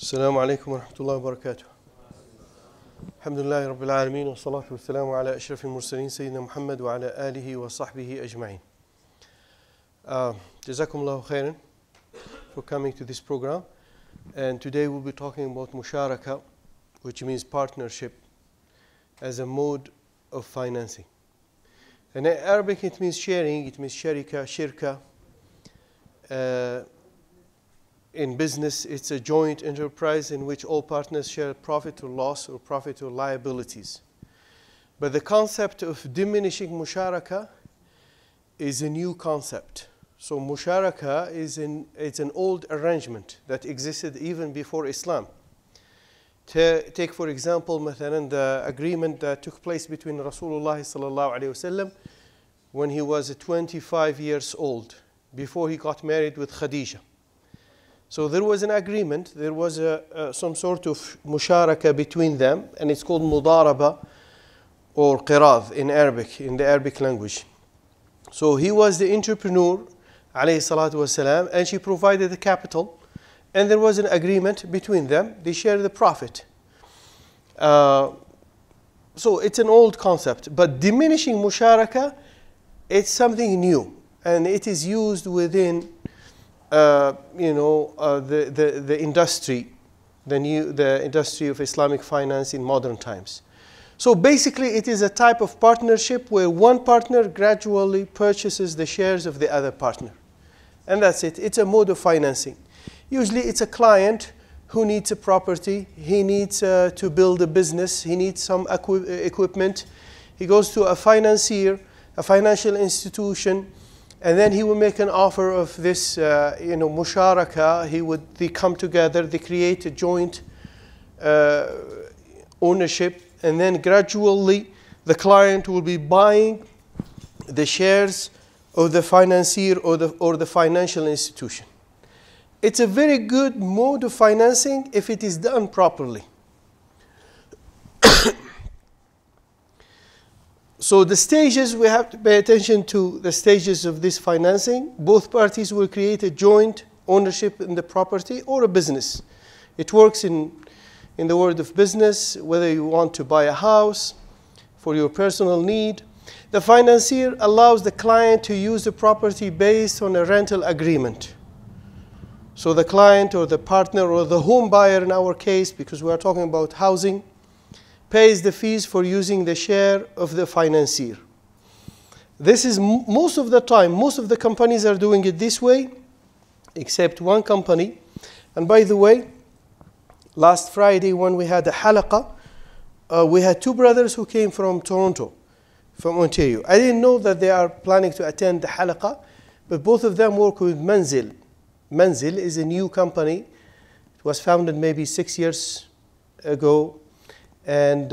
السلام عليكم ورحمة الله وبركاته. الحمد لله رب العالمين والصلاة والسلام على أشرف المرسلين سيدنا محمد وعلى آله وصحبه أجمعين. جزاكم الله خيرا for coming to this program. And today we'll be talking about musharaka, which means partnership, as a mode of financing. And in Arabic it means sharing, it means sharika, shirka. In business, it's a joint enterprise in which all partners share profit or loss or profit or liabilities. But the concept of diminishing musharaka is a new concept. So musharaka it's an old arrangement that existed even before Islam. Take for example, مثلا, the agreement that took place between Rasulullah sallallahu alaihi wasallam when he was 25 years old, before he got married with Khadija. So there was an agreement, there was some sort of musharaka between them, and it's called mudaraba or qirad in Arabic, in the Arabic language. So he was the entrepreneur, alayhi salatu wasalam, and she provided the capital, and there was an agreement between them, they share the profit. So it's an old concept, but diminishing musharaka, it's something new, and it is used within the industry, the industry of Islamic finance in modern times. So basically it is a type of partnership where one partner gradually purchases the shares of the other partner. And that's it. It's a mode of financing. Usually it's a client who needs a property, he needs to build a business, he needs some equipment. He goes to a financier, a financial institution, and then he will make an offer of this, musharaka. They come together, they create a joint ownership, and then gradually the client will be buying the shares of the financier or the financial institution. It's a very good mode of financing if it is done properly. So the stages, we have to pay attention to the stages of this financing. Both parties will create a joint ownership in the property or a business. It works in the world of business, whether you want to buy a house for your personal need. The financier allows the client to use the property based on a rental agreement. So the client or the partner or the home buyer in our case, because we are talking about housing, pays the fees for using the share of the financier. This is most of the time, most of the companies are doing it this way, except one company. And by the way, last Friday when we had a halaqa, we had two brothers who came from Toronto, from Ontario. I didn't know that they are planning to attend the halaqa, but both of them work with Manzil. Manzil is a new company. It was founded maybe 6 years ago. And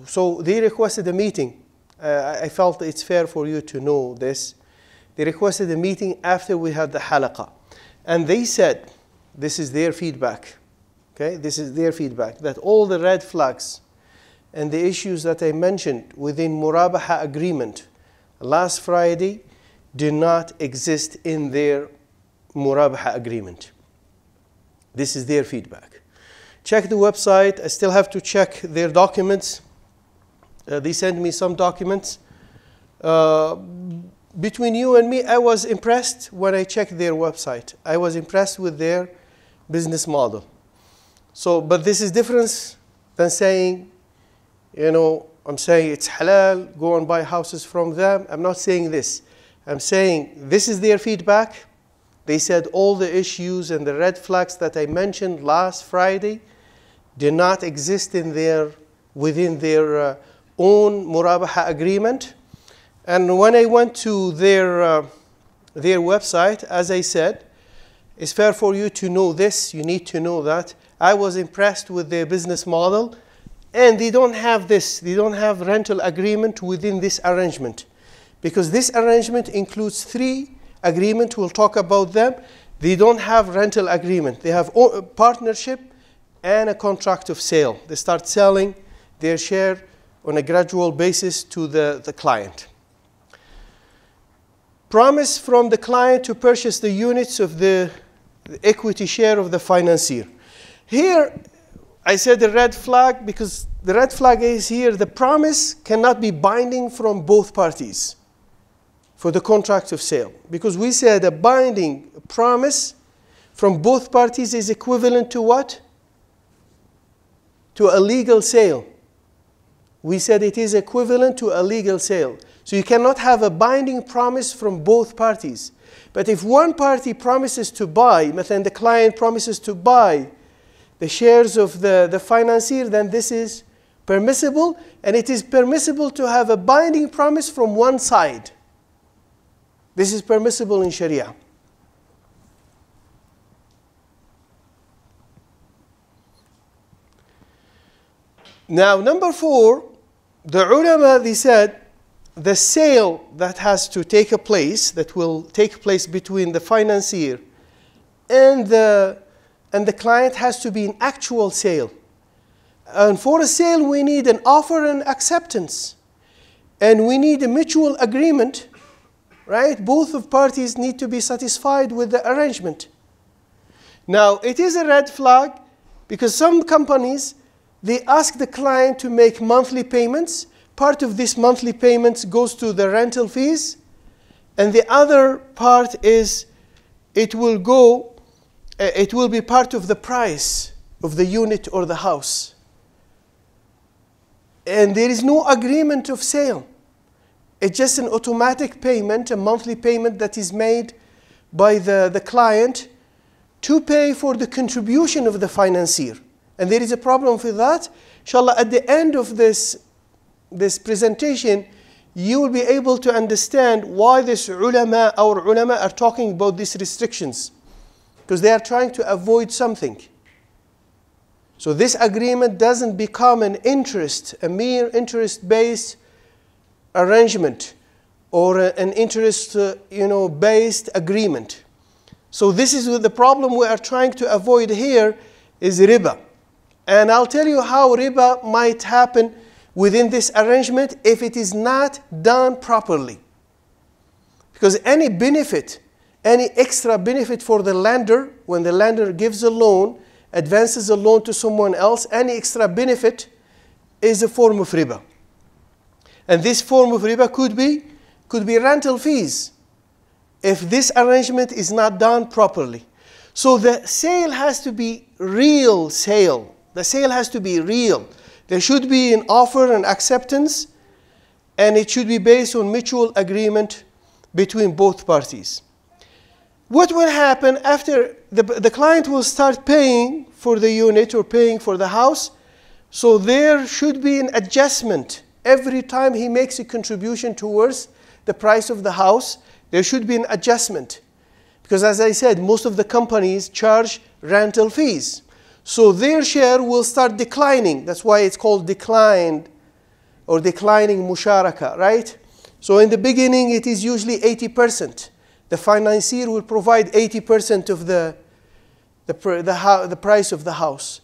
so they requested a meeting. I felt it's fair for you to know this. They requested a meeting after we had the halaqa. And they said, this is their feedback. Okay, this is their feedback, that all the red flags and the issues that I mentioned within murabaha agreement last Friday do not exist in their murabaha agreement. This is their feedback. Check the website. I still have to check their documents. They sent me some documents. Between you and me, I was impressed when I checked their website. I was impressed with their business model. So, but this is different than saying, I'm saying it's halal, go and buy houses from them. I'm not saying this. I'm saying this is their feedback. They said all the issues and the red flags that I mentioned last Friday do not exist within their own murabaha agreement. And when I went to their website, as I said, it's fair for you to know this, you need to know that. I was impressed with their business model, and they don't have this, they don't have rental agreement within this arrangement. Because this arrangement includes 3 agreements, we'll talk about them. They don't have rental agreement, they have partnership and a contract of sale. They start selling their share on a gradual basis to the client. Promise from the client to purchase the units of the equity share of the financier. Here, I said the red flag because the red flag is here, the promise cannot be binding from both parties for the contract of sale. Because we said a binding promise from both parties is equivalent to what? To a legal sale. We said it is equivalent to a legal sale. So you cannot have a binding promise from both parties. But if one party promises to buy, مثلا the client promises to buy the shares of the financier, then this is permissible, and it is permissible to have a binding promise from one side. This is permissible in Sharia. Now, number 4, the ulama, they said, the sale that has to take a place, that will take place between the financier and the client has to be an actual sale. And for a sale, we need an offer and acceptance. And we need a mutual agreement, right? Both of parties need to be satisfied with the arrangement. Now, it is a red flag because some companies, they ask the client to make monthly payments. Part of this monthly payments goes to the rental fees. And the other part is it will be part of the price of the unit or the house. And there is no agreement of sale. It's just an automatic payment, a monthly payment that is made by the client to pay for the contribution of the financier. And there is a problem with that. Inshallah, at the end of this presentation, you will be able to understand why our ulama are talking about these restrictions. Because they are trying to avoid something. So this agreement doesn't become an interest, a mere interest-based arrangement or an interest-based agreement. So this is the problem we are trying to avoid here is riba. And I'll tell you how riba might happen within this arrangement if it is not done properly. Because any benefit, any extra benefit for the lender, when the lender gives a loan, advances a loan to someone else, any extra benefit is a form of riba. And this form of riba could be rental fees if this arrangement is not done properly. So the sale has to be real sale. The sale has to be real. There should be an offer and acceptance, and it should be based on mutual agreement between both parties. What will happen after the client will start paying for the unit or paying for the house? So there should be an adjustment. Every time he makes a contribution towards the price of the house, there should be an adjustment. Because as I said, most of the companies charge rental fees. So their share will start declining. That's why it's called declined or declining musharaka, right? So in the beginning, it is usually 80%. The financier will provide 80% of the price of the house.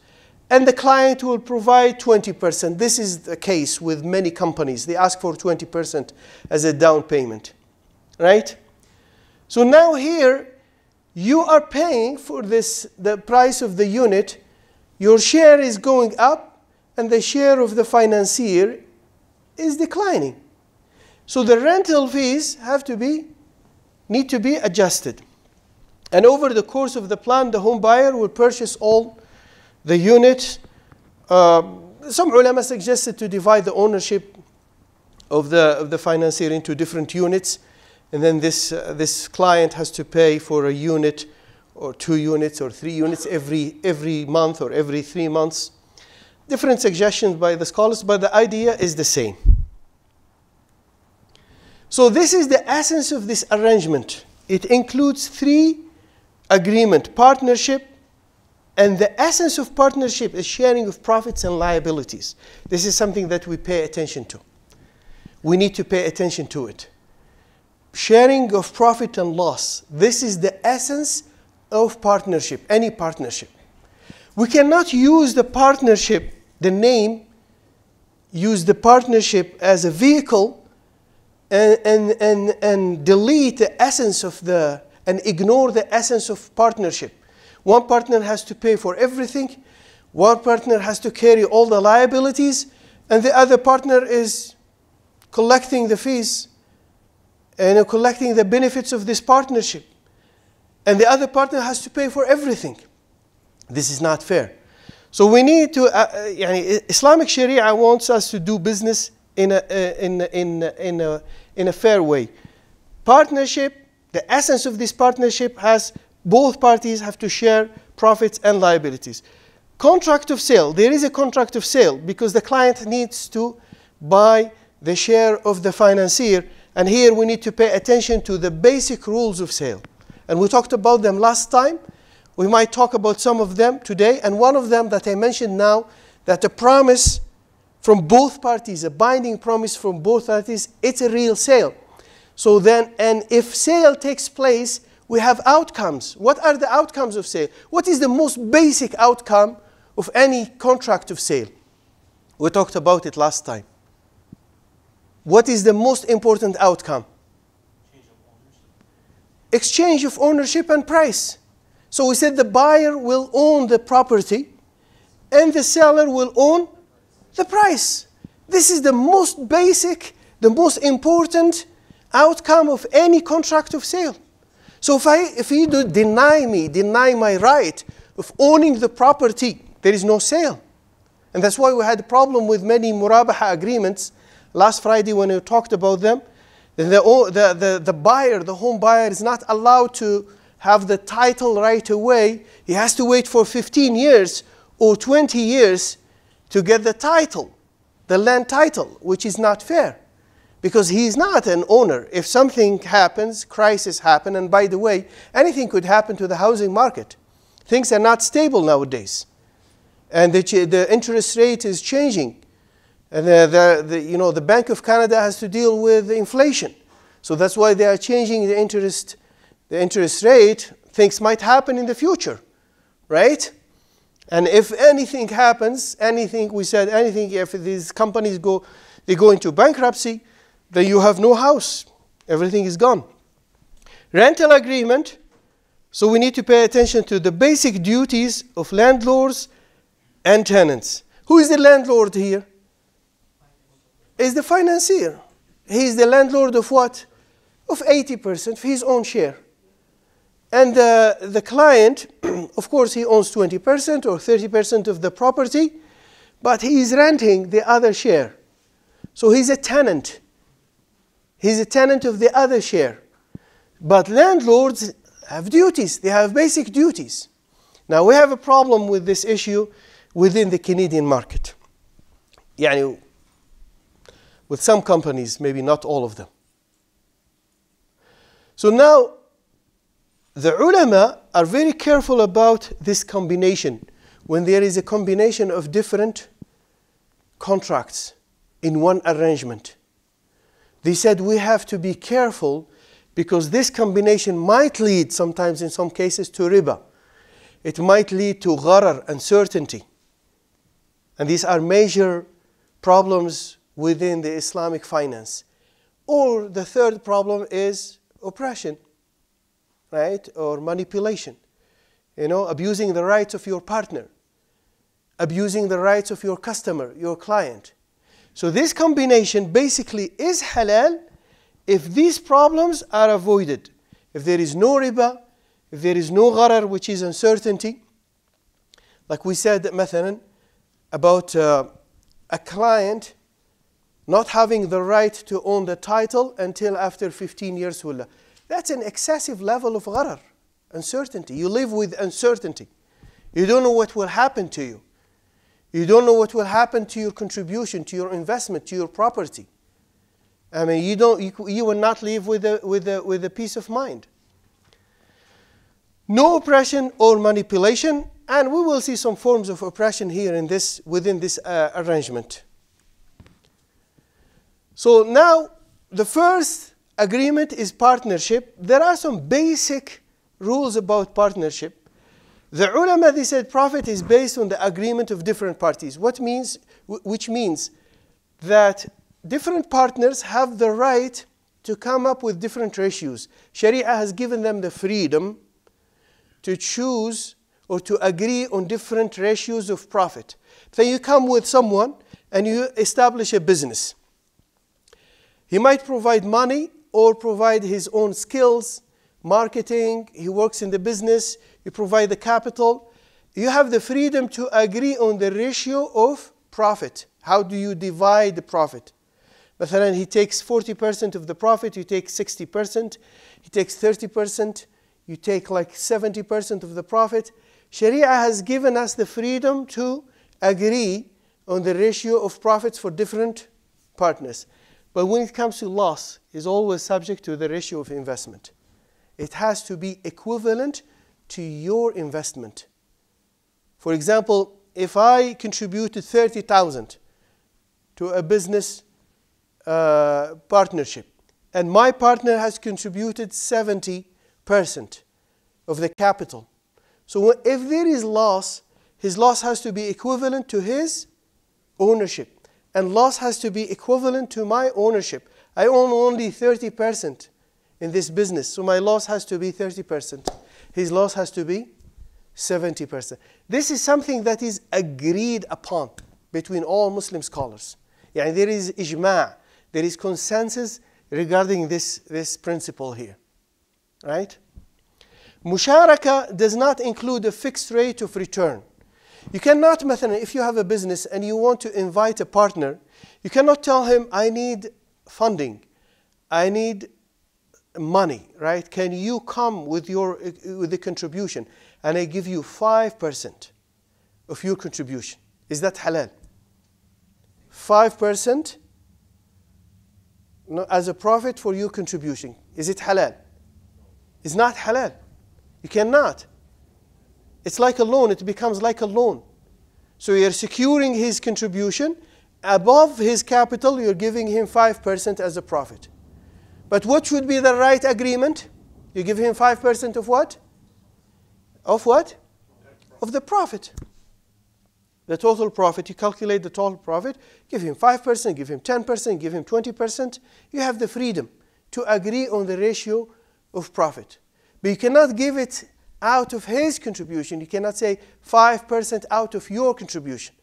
And the client will provide 20%. This is the case with many companies. They ask for 20% as a down payment, right? So now here, you are paying for the price of the unit. Your share is going up, and the share of the financier is declining. So the rental fees need to be adjusted. And over the course of the plan, the home buyer will purchase all the units. Some ulama suggested to divide the ownership of the financier into different units. And then this client has to pay for a unit or 2 units or 3 units every month or every 3 months. Different suggestions by the scholars, but the idea is the same. So this is the essence of this arrangement. It includes 3 agreement, partnership, and the essence of partnership is sharing of profits and liabilities. This is something that we pay attention to. We need to pay attention to it. Sharing of profit and loss. This is the essence of partnership, any partnership. We cannot use the partnership, the name, use the partnership as a vehicle and delete the essence of and ignore the essence of partnership. One partner has to pay for everything. One partner has to carry all the liabilities, and the other partner is collecting the fees and collecting the benefits of this partnership. And the other partner has to pay for everything. This is not fair. So we need to, Islamic Sharia wants us to do business in a fair way. Partnership, the essence of this partnership has both parties have to share profits and liabilities. Contract of sale, there is a contract of sale because the client needs to buy the share of the financier, and here we need to pay attention to the basic rules of sale. And we talked about them last time. We might talk about some of them today, and one of them that I mentioned now, that a promise from both parties, a binding promise from both parties, it's a real sale. So then, and if sale takes place, we have outcomes. What are the outcomes of sale? What is the most basic outcome of any contract of sale? We talked about it last time. What is the most important outcome? Exchange of ownership and price. So we said the buyer will own the property and the seller will own the price. This is the most basic, the most important outcome of any contract of sale. So if you deny my right of owning the property, there is no sale. And that's why we had a problem with many murabaha agreements last Friday when we talked about them. The buyer, the home buyer, is not allowed to have the title right away. He has to wait for 15 years or 20 years to get the title, the land title, which is not fair because he is not an owner. If something happens, crisis happen, and by the way, anything could happen to the housing market. Things are not stable nowadays. And the interest rate is changing. And the Bank of Canada has to deal with inflation. So that's why they are changing the interest rate. Things might happen in the future, right? And if anything happens, if these companies go into bankruptcy, then you have no house. Everything is gone. Rental agreement. So we need to pay attention to the basic duties of landlords and tenants. Who is the landlord here? Is the financier. He is the landlord of what? Of 80% of his own share. And the client, of course, he owns 20% or 30% of the property, but he is renting the other share. So he's a tenant. He's a tenant of the other share. But landlords have duties. They have basic duties. Now, we have a problem with this issue within the Canadian market. With some companies, maybe not all of them. So now, the ulama are very careful about this combination. When there is a combination of different contracts in one arrangement, they said we have to be careful because this combination might lead sometimes in some cases to riba. It might lead to gharar, uncertainty. And these are major problems within the Islamic finance. Or the third problem is oppression, right? Or manipulation. Abusing the rights of your partner. Abusing the rights of your customer, your client. So this combination basically is halal if these problems are avoided. If there is no riba, if there is no gharar, which is uncertainty. Like we said, مثلا, about a client not having the right to own the title until after 15 years. That's an excessive level of gharar, uncertainty. You live with uncertainty. You don't know what will happen to you. You don't know what will happen to your contribution, to your investment, to your property. I mean, you will not live with a peace of mind. No oppression or manipulation, and we will see some forms of oppression here within this arrangement. So now, the first agreement is partnership. There are some basic rules about partnership. The ulama, they said profit is based on the agreement of different parties. Which means that different partners have the right to come up with different ratios. Sharia has given them the freedom to choose or to agree on different ratios of profit. Then you come with someone and you establish a business. He might provide money or provide his own skills, marketing, he works in the business, you provide the capital. You have the freedom to agree on the ratio of profit. How do you divide the profit? مثلا, he takes 40% of the profit, you take 60%, he takes 30%, you take like 70% of the profit. Sharia has given us the freedom to agree on the ratio of profits for different partners. But when it comes to loss, it's always subject to the ratio of investment. It has to be equivalent to your investment. For example, if I contributed 30,000 to a business partnership, and my partner has contributed 70% of the capital. So if there is loss, his loss has to be equivalent to his ownership. And loss has to be equivalent to my ownership. I own only 30% in this business, so my loss has to be 30%. His loss has to be 70%. This is something that is agreed upon between all Muslim scholars. Yeah, there is ijma', there is consensus regarding this principle here. Right? Musharaka does not include a fixed rate of return. You cannot, if you have a business and you want to invite a partner, you cannot tell him, I need funding, I need money, right? Can you come with the contribution and I give you 5% of your contribution? Is that halal? 5% as a profit for your contribution. Is it halal? It's not halal. You cannot. It's like a loan. It becomes like a loan. So you're securing his contribution. Above his capital, you're giving him 5% as a profit. But what should be the right agreement? You give him 5% of what? Of what? Of the profit. The total profit. You calculate the total profit. Give him 5%, give him 10%, give him 20%. You have the freedom to agree on the ratio of profit. But you cannot give it out of his contribution. You cannot say 5% out of your contribution.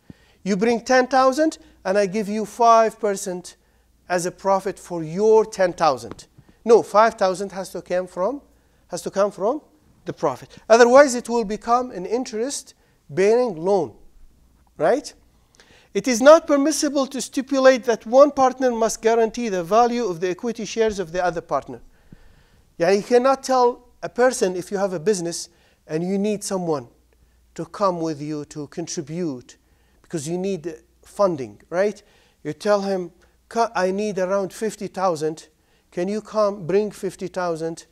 You bring 10,000 and I give you 5% as a profit for your 10,000. No, 5,000 has to come from the profit. Otherwise, it will become an interest-bearing loan, right? It is not permissible to stipulate that one partner must guarantee the value of the equity shares of the other partner. Yeah, you cannot tell a person, if you have a business and you need someone to come with you to contribute because you need funding, right? You tell him, I need around 50,000. Can you come bring 50,000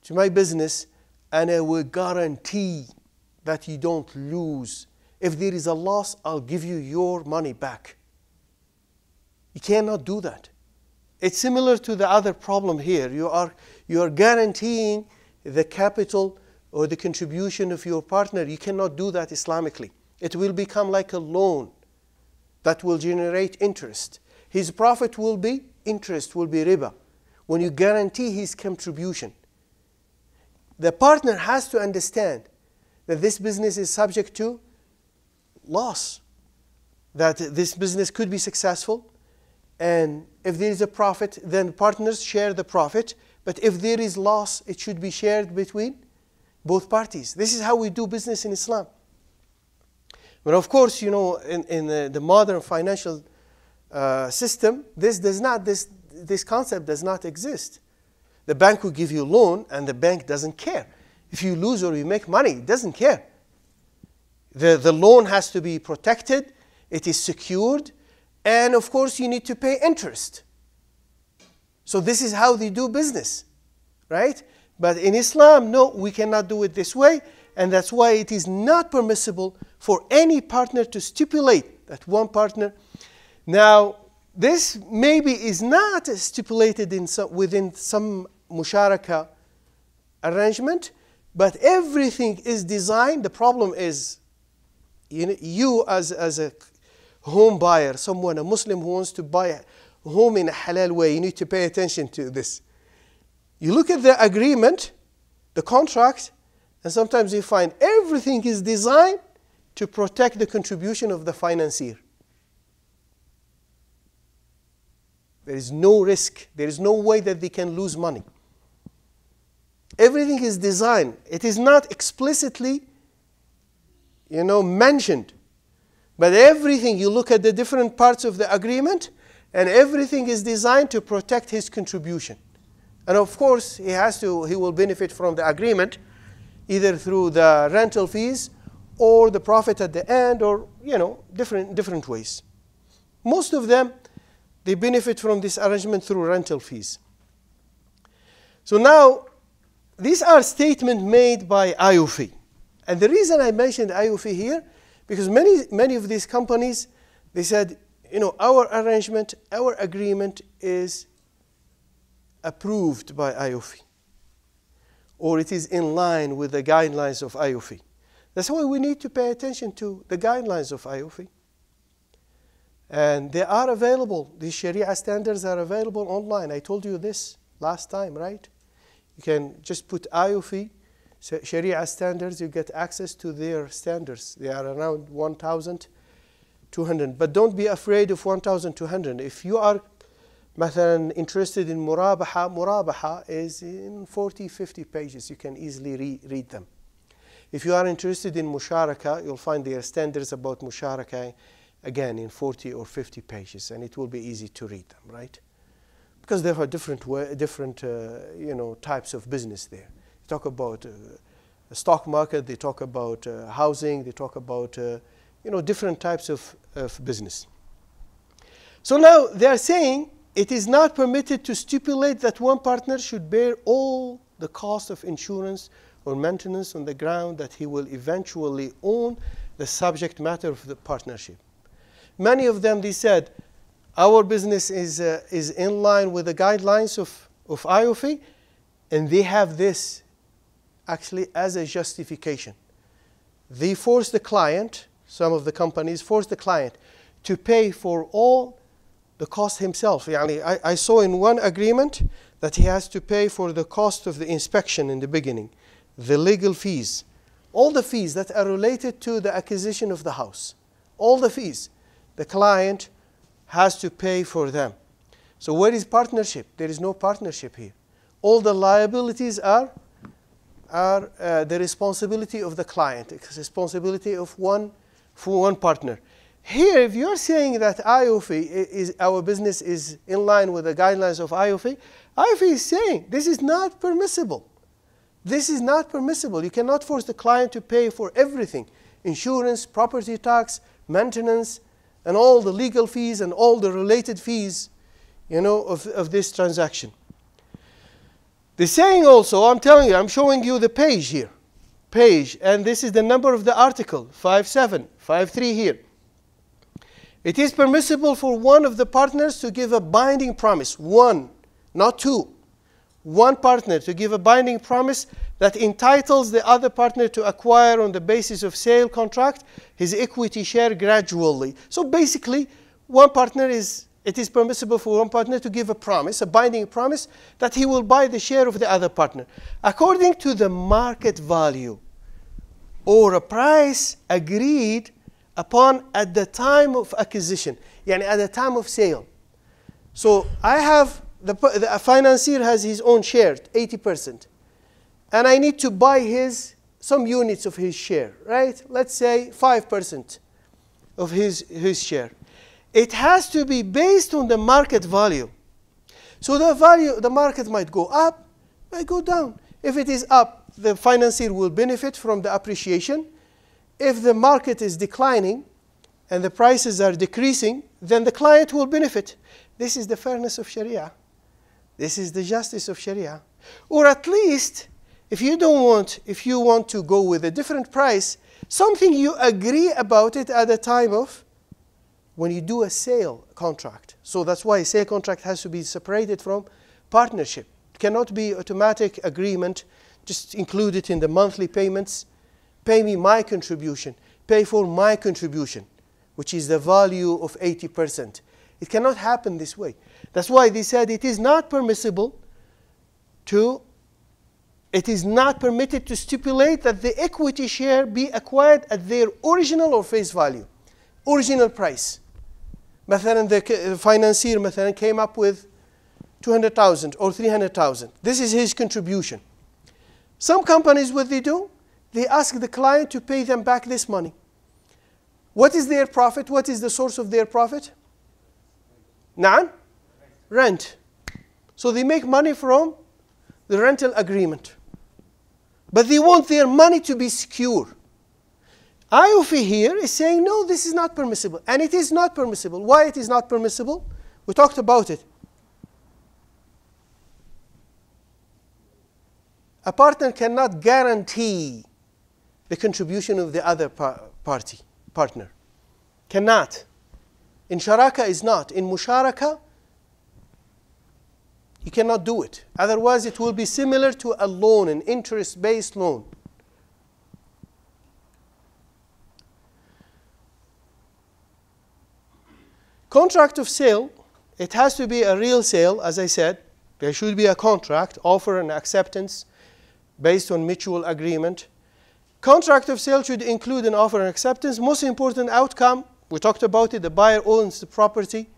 to my business and I will guarantee that you don't lose. If there is a loss, I'll give you your money back. You cannot do that. It's similar to the other problem here. You are guaranteeing the capital or the contribution of your partner. You cannot do that Islamically. It will become like a loan that will generate interest. His profit will be interest, will be riba. When you guarantee his contribution, the partner has to understand that this business is subject to loss, that this business could be successful, and if there is a profit, then partners share the profit. But if there is loss, it should be shared between both parties. This is how we do business in Islam. But of course, you know, in the modern financial system, this concept does not exist. The bank will give you a loan, and the bank doesn't care. If you lose or you make money, it doesn't care. The loan has to be protected. It is secured. And of course, you need to pay interest. So this is how they do business, right? But in Islam, no, we cannot do it this way. And that's why it is not permissible for any partner to stipulate that one partner. Now, this maybe is not stipulated within some musharaka arrangement, but everything is designed. The problem is, you as a home buyer, someone, a Muslim who wants to buy a home in a halal way, you need to pay attention to this. You look at the agreement, the contract, And sometimes you find everything is designed to protect the contribution of the financier. There is no risk. There is no way that they can lose money. Everything is designed. It is not explicitly, mentioned. But everything, you look at the different parts of the agreement, and everything is designed to protect his contribution. And of course, he will benefit from the agreement, either through the rental fees or the profit at the end, or different ways. Most of them, they benefit from this arrangement through rental fees. So now, these are statements made by IOFI. And the reason I mentioned IOFI here, because many of these companies, they said, our arrangement, our agreement is approved by IOFI, or it is in line with the guidelines of IOFI. That's why we need to pay attention to the guidelines of IOFI. And they are available. These Sharia standards are available online. I told you this last time, right? You can just put IOFI, Sharia standards, you get access to their standards. They are around 1,200. But don't be afraid of 1,200. If you are interested in Murabaha is in 40, 50 pages. You can easily read them. If you are interested in Musharaka, you'll find their standards about Musharaka, again, in 40 or 50 pages. And it will be easy to read them, right? Because there are different types of business there. They talk about the stock market, they talk about housing, they talk about different types of business. So now they are saying it is not permitted to stipulate that one partner should bear all the cost of insurance or maintenance on the ground that he will eventually own the subject matter of the partnership. Many of them, they said, our business is in line with the guidelines of IOFI, and they have this actually as a justification. They force the client, some of the companies force the client to pay for all the cost himself. I saw in one agreement that he has to pay for the cost of the inspection in the beginning, the legal fees, all the fees that are related to the acquisition of the house, all the fees. The client has to pay for them. So where is partnership? There is no partnership here. All the liabilities are the responsibility of the client. It's the responsibility of one partner. Here, if you're saying that IOFI our business is in line with the guidelines of IOFI, IOFI is saying this is not permissible. This is not permissible. You cannot force the client to pay for everything: insurance, property tax, maintenance, and all the legal fees and all the related fees, of this transaction. They're saying also, I'm telling you, I'm showing you the page here. And this is the number of the article, 5753 here. It is permissible for one of the partners to give a binding promise, one, not two. One partner to give a binding promise that entitles the other partner to acquire on the basis of sale contract his equity share gradually. So basically, it is permissible for one partner to give a promise, a binding promise, that he will buy the share of the other partner according to the market value or a price agreed upon at the time of acquisition, at the time of sale. So I have, the financier has his own share, 80%. And I need to buy some units of his share, right? Let's say 5% of his share. It has to be based on the market value. So the market might go up, might go down. If it is up, the financier will benefit from the appreciation. If the market is declining and the prices are decreasing, then the client will benefit. This is the fairness of Sharia. This is the justice of Sharia. Or at least, if you want to go with a different price, something you agree about it at the time of when you do a sale contract. So that's why a sale contract has to be separated from partnership. It cannot be automatic agreement, just include it in the monthly payments. Pay me my contribution. Pay for my contribution, which is the value of 80%. It cannot happen this way. That's why they said it is not permissible to it is not permitted to stipulate that the equity share be acquired at their original or face value, original price. مثلا the financier مثلا came up with 200,000 or 300,000. This is his contribution. Some companies, what they do, they ask the client to pay them back this money. What is their profit? What is the source of their profit? نعم? Rent. So they make money from the rental agreement. But they want their money to be secure. IISC here is saying, no, this is not permissible. And it is not permissible. Why it is not permissible? We talked about it. A partner cannot guarantee the contribution of the other partner. Cannot. In Sharaka is not. In Musharaka, you cannot do it. Otherwise, it will be similar to a loan, an interest-based loan. Contract of sale, it has to be a real sale, as I said. There should be a contract, offer and acceptance, based on mutual agreement. Contract of sale should include an offer and acceptance. Most important outcome, we talked about it, the buyer owns the property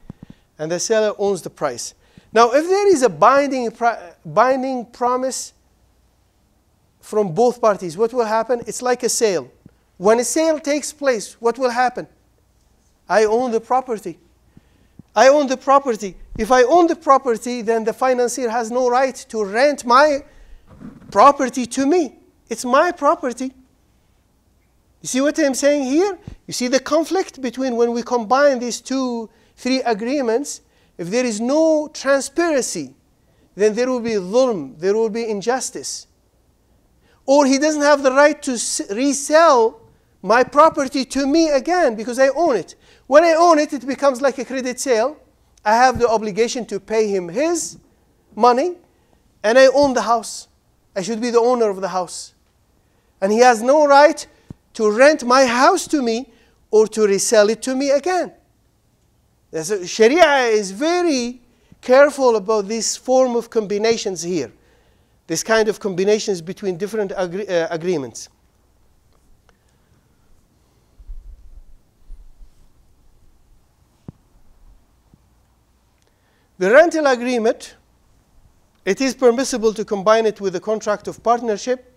and the seller owns the price. Now, if there is a binding promise from both parties, what will happen? It's like a sale. When a sale takes place, what will happen? I own the property. I own the property. If I own the property, then the financier has no right to rent my property to me. It's my property. You see what I'm saying here? You see the conflict between when we combine these three agreements. If there is no transparency, then there will be dhulm, there will be injustice. Or he doesn't have the right to resell my property to me again because I own it. When I own it, it becomes like a credit sale. I have the obligation to pay him his money, and I own the house. I should be the owner of the house. And he has no right to rent my house to me or to resell it to me again. Sharia is very careful about this form of combinations here, this kind of combinations between different agreements. The rental agreement, it is permissible to combine it with a contract of partnership,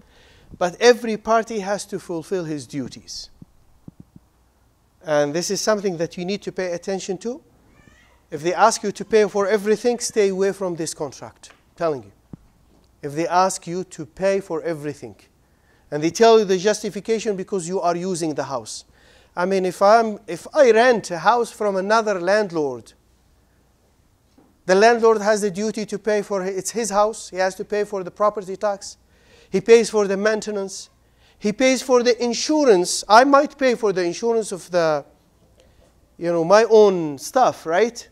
but every party has to fulfill his duties. And this is something that you need to pay attention to. If they ask you to pay for everything, stay away from this contract. I'm telling you. If they ask you to pay for everything, and they tell you the justification because you are using the house. I mean, if I rent a house from another landlord, the landlord has the duty to pay for it. It's his house. He has to pay for the property tax. He pays for the maintenance. He pays for the insurance. I might pay for the insurance of the, my own stuff, right?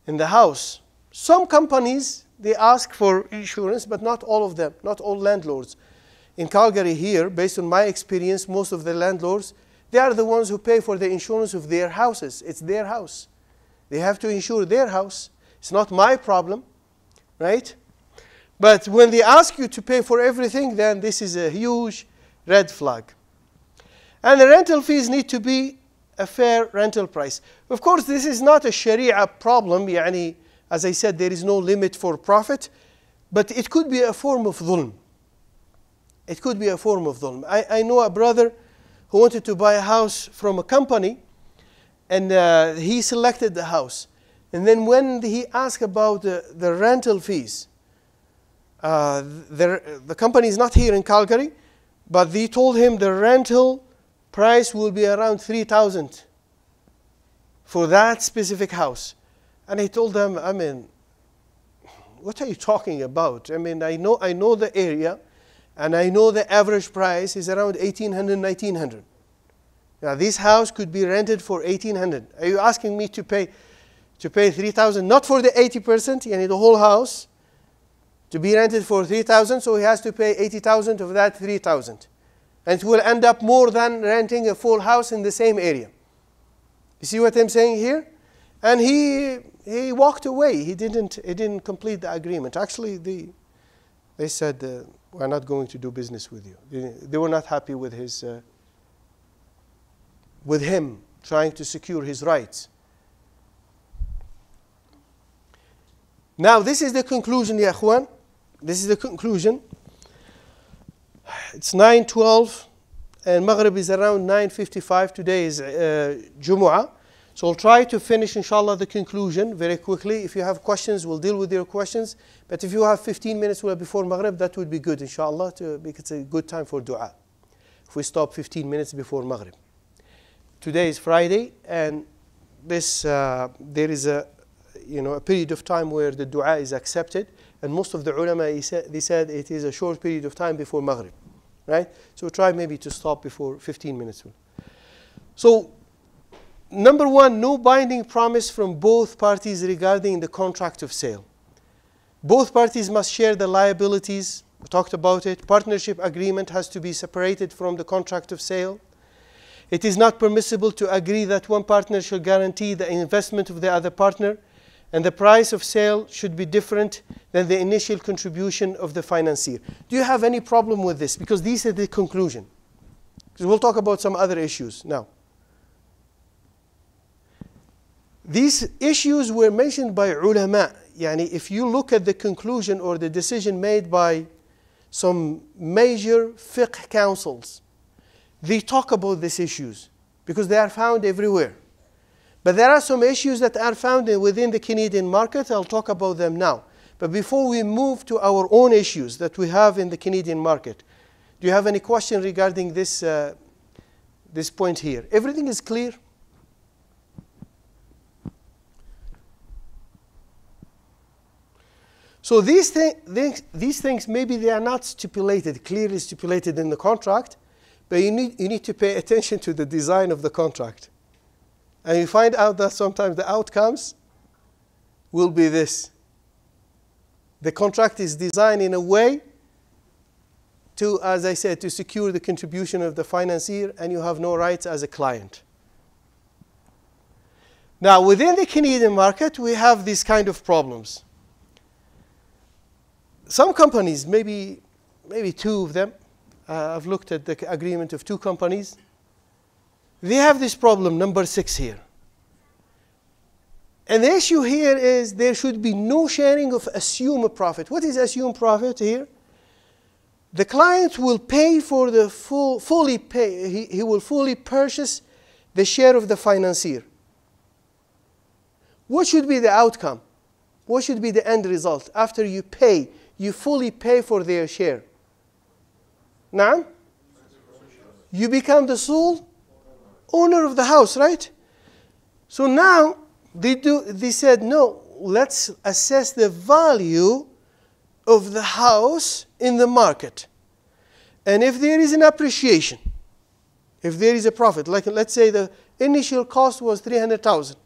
In the house. Some companies, they ask for insurance, but not all of them, not all landlords. In Calgary here, based on my experience, most of the landlords, they are the ones who pay for the insurance of their houses. It's their house. They have to insure their house. It's not my problem, right? But when they ask you to pay for everything, then this is a huge red flag. And the rental fees need to be a fair rental price. Of course, this is not a Sharia problem. Yani, as I said, there is no limit for profit. But it could be a form of dhulm. It could be a form of dhulm. I know a brother who wanted to buy a house from a company, and he selected the house. And then when he asked about the rental fees, the company is not here in Calgary, but they told him the rental price will be around $3,000 for that specific house. And he told them, I mean, what are you talking about? I mean, I know the area, and I know the average price is around $1,800, $1,900. Now, this house could be rented for $1,800. Are you asking me to pay $3,000, not for the 80%, yani the whole house, to be rented for $3,000, so he has to pay $80,000 of that $3,000. And it will end up more than renting a full house in the same area. You see what I'm saying here? And he walked away. He didn't complete the agreement. Actually, they said we're not going to do business with you. They were not happy with with him trying to secure his rights. Now, this is the conclusion, ya akhwan. This is the conclusion. It's 9:12, and Maghrib is around 9:55. Today is Jumu'ah. So I'll try to finish, inshallah, the conclusion very quickly. If you have questions, we'll deal with your questions. But if you have 15 minutes before Maghrib, that would be good, inshallah, because it's a good time for dua. If we stop 15 minutes before Maghrib. Today is Friday, and this there is a period of time where the dua is accepted, and most of the ulama they said it is a short period of time before Maghrib, right? So try maybe to stop before 15 minutes. So number one, no binding promise from both parties regarding the contract of sale. Both parties must share the liabilities. We talked about it. Partnership agreement has to be separated from the contract of sale. It is not permissible to agree that one partner shall guarantee the investment of the other partner, and the price of sale should be different than the initial contribution of the financier. Do you have any problem with this? Because these are the conclusion. Because we'll talk about some other issues now. These issues were mentioned by ulama. Yani if you look at the conclusion or the decision made by some major fiqh councils, they talk about these issues because they are found everywhere. But there are some issues that are found within the Canadian market. I'll talk about them now. But before we move to our own issues that we have in the Canadian market, do you have any question regarding this, this point here? Everything is clear? So these things, maybe they are not stipulated, clearly stipulated in the contract, but you need to pay attention to the design of the contract. And you find out that sometimes the outcomes will be this. The contract is designed in a way to, as I said, to secure the contribution of the financier, and you have no rights as a client. Now, within the Canadian market, we have these kind of problems. Some companies, maybe two of them, I've looked at the agreement of two companies. They have this problem, number 6 here. And the issue here is there should be no sharing of assumed profit. What is assumed profit here? The client will pay for the he will fully purchase the share of the financier. What should be the outcome? What should be the end result? After you pay, you fully pay for their share. Now, you become the sole owner of the house, right? So now they said, no, let's assess the value of the house in the market. And if there is an appreciation, if there is a profit, like let's say the initial cost was 300,000.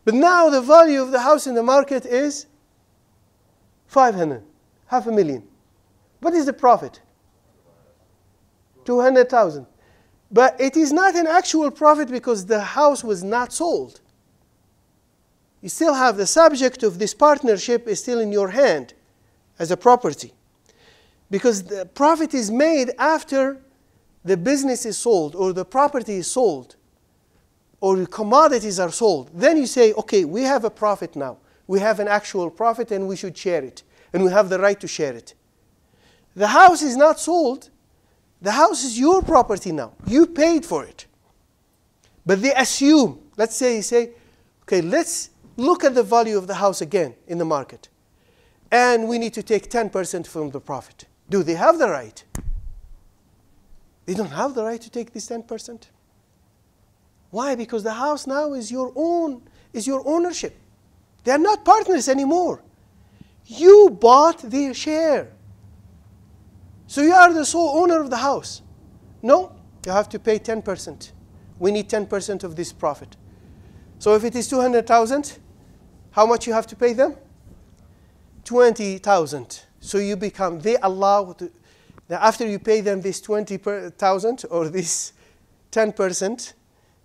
But now the value of the house in the market is 500, $500,000. What is the profit? 200,000. But it is not an actual profit because the house was not sold. You still have the subject of this partnership is still in your hand as a property. Because the profit is made after the business is sold or the property is sold or the commodities are sold. Then you say, okay, we have a profit now. We have an actual profit and we should share it. And we have the right to share it. The house is not sold. The house is your property now. You paid for it. But they assume, let's say you say, okay, let's look at the value of the house again in the market. And we need to take 10% from the profit. Do they have the right? They don't have the right to take this 10%. Why? Because the house now is your own, is your ownership. They are not partners anymore. You bought their share. So you are the sole owner of the house. No, you have to pay 10%. We need 10% of this profit. So if it is 200,000, how much you have to pay them? 20,000. So you become, they allow, after you pay them this 20,000 or this 10%,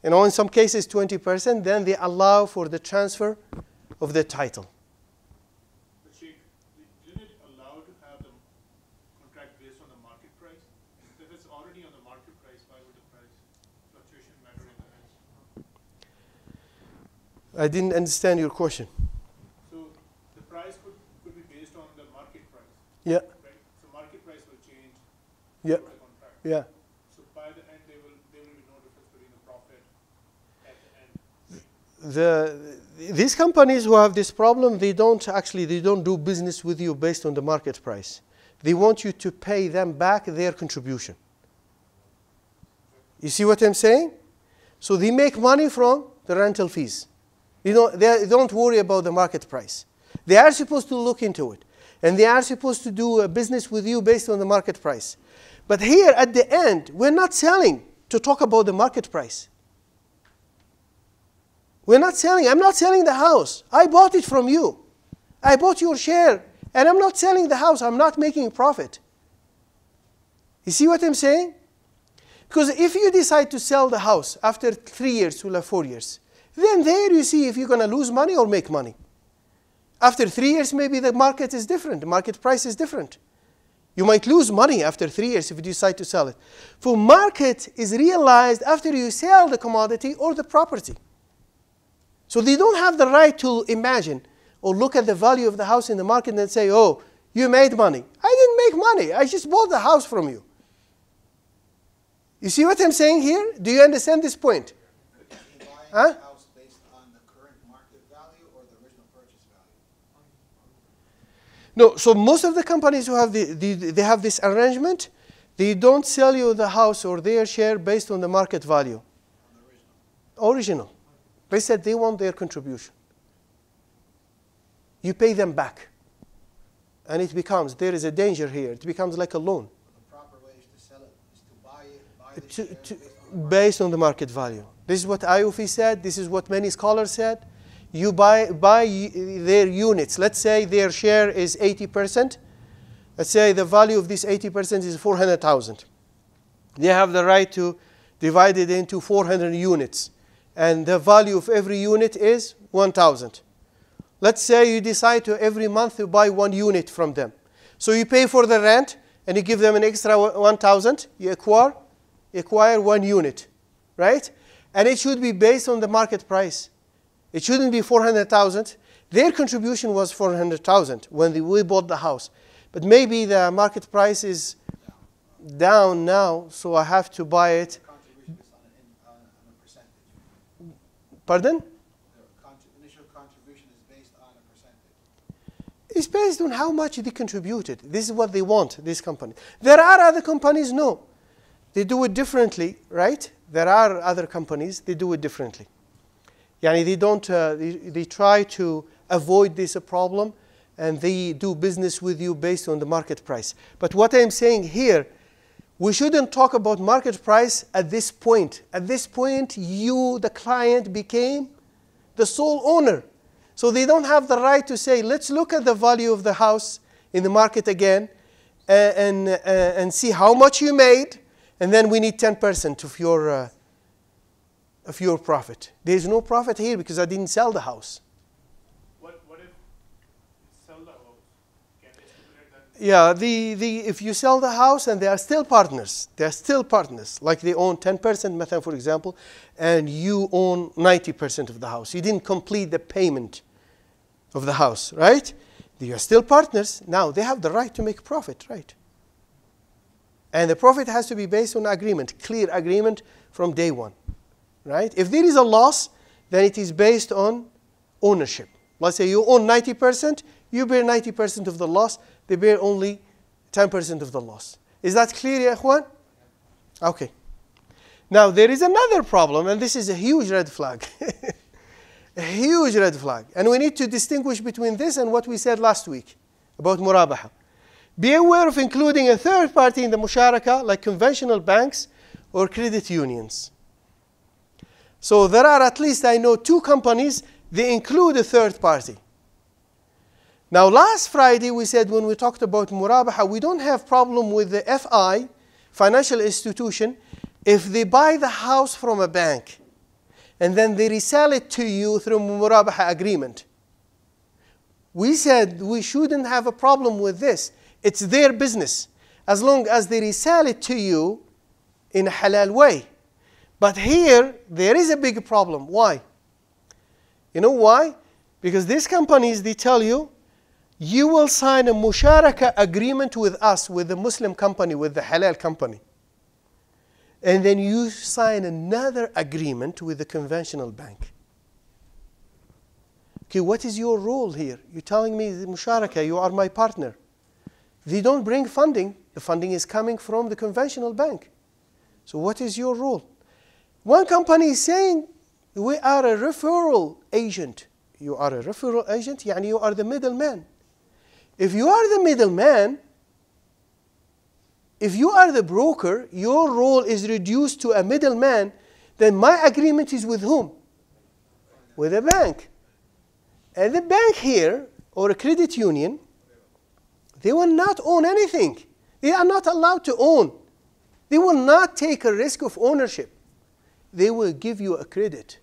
and in some cases 20%, then they allow for the transfer of the title. But Sheikh, isn't it allowed to have the I didn't understand your question. So the price could be based on the market price. Yeah. Right? So market price will change Yeah. through the contract. Yeah. So by the end, there will be no difference between the profit at the end. These companies who have this problem, they don't do business with you based on the market price. They want you to pay them back their contribution. You see what I'm saying? So they make money from the rental fees. They don't worry about the market price. They are supposed to look into it. And they are supposed to do a business with you based on the market price. But here at the end, we're not selling to talk about the market price. We're not selling. I'm not selling the house. I bought it from you. I bought your share. And I'm not selling the house. I'm not making profit. You see what I'm saying? Because if you decide to sell the house after 3 years or 4 years, then there you see if you're going to lose money or make money. After 3 years, maybe the market is different. The market price is different. You might lose money after 3 years if you decide to sell it. For market is realized after you sell the commodity or the property. So they don't have the right to imagine or look at the value of the house in the market and say, oh, you made money. I didn't make money. I just bought the house from you. You see what I'm saying here? Do you understand this point? Huh? House based on the current market value or the original purchase value? No, so most of the companies who have they have this arrangement, they don't sell you the house or their share based on the market value. On the Original. They said they want their contribution. You pay them back. And it becomes, there is a danger here. It becomes like a loan. The proper way is to sell it, is to buy it, Based on the market value. This is what IISC said. This is what many scholars said. You buy their units. Let's say their share is 80%. Let's say the value of this 80% is 400,000. They have the right to divide it into 400 units. And the value of every unit is 1,000. Let's say you decide to every month to buy 1 unit from them. So you pay for the rent and you give them an extra 1,000. You acquire 1 unit, right? And it should be based on the market price. It shouldn't be 400,000. Their contribution was 400,000 when we bought the house. But maybe the market price is down now, so I have to buy it. contribution is on a percentage. Pardon? The initial contribution is based on a percentage. It's based on how much they contributed. This is what they want, this company. There are other companies, no. They do it differently, right? There are other companies, they do it differently. Yani they don't, they try to avoid this problem and they do business with you based on the market price. But what I'm saying here, we shouldn't talk about market price at this point. At this point, you, the client, became the sole owner. So they don't have the right to say, let's look at the value of the house in the market again and see how much you made, and then we need 10% of your profit. There's no profit here because I didn't sell the house. What if sell the house? Can they stipulate that? Yeah, if you sell the house and they are still partners, like they own 10%, for example, and you own 90% of the house. You didn't complete the payment of the house, right? They are still partners. Now they have the right to make profit, right? And the profit has to be based on agreement, clear agreement from day one, right? If there is a loss, then it is based on ownership. Let's say you own 90%, you bear 90% of the loss, they bear only 10% of the loss. Is that clear, ya ikhwan? Okay. Now, there is another problem, and this is a huge red flag. A huge red flag. And we need to distinguish between this and what we said last week about murabaha. Be aware of including a third party in the musharaka, like conventional banks or credit unions. So there are at least, I know, 2 companies, they include a third party. Now, last Friday, we said when we talked about murabaha, we don't have problem with the FI, financial institution, if they buy the house from a bank and then they resell it to you through murabaha agreement. We said we shouldn't have a problem with this. It's their business, as long as they resell it to you in a halal way. But here, there is a big problem. Why? You know why? Because these companies, they tell you, you will sign a musharaka agreement with us, with the Muslim company, with the halal company. And then you sign another agreement with the conventional bank. Okay, what is your role here? You're telling me, musharaka, you are my partner. They don't bring funding. The funding is coming from the conventional bank. So what is your role? One company is saying, we are a referral agent. You are a referral agent, يعني you are the middleman. If you are the middleman, if you are the broker, your role is reduced to a middleman, then my agreement is with whom? With a bank. And the bank here, or a credit union, they will not own anything. They are not allowed to own. They will not take a risk of ownership. They will give you a credit.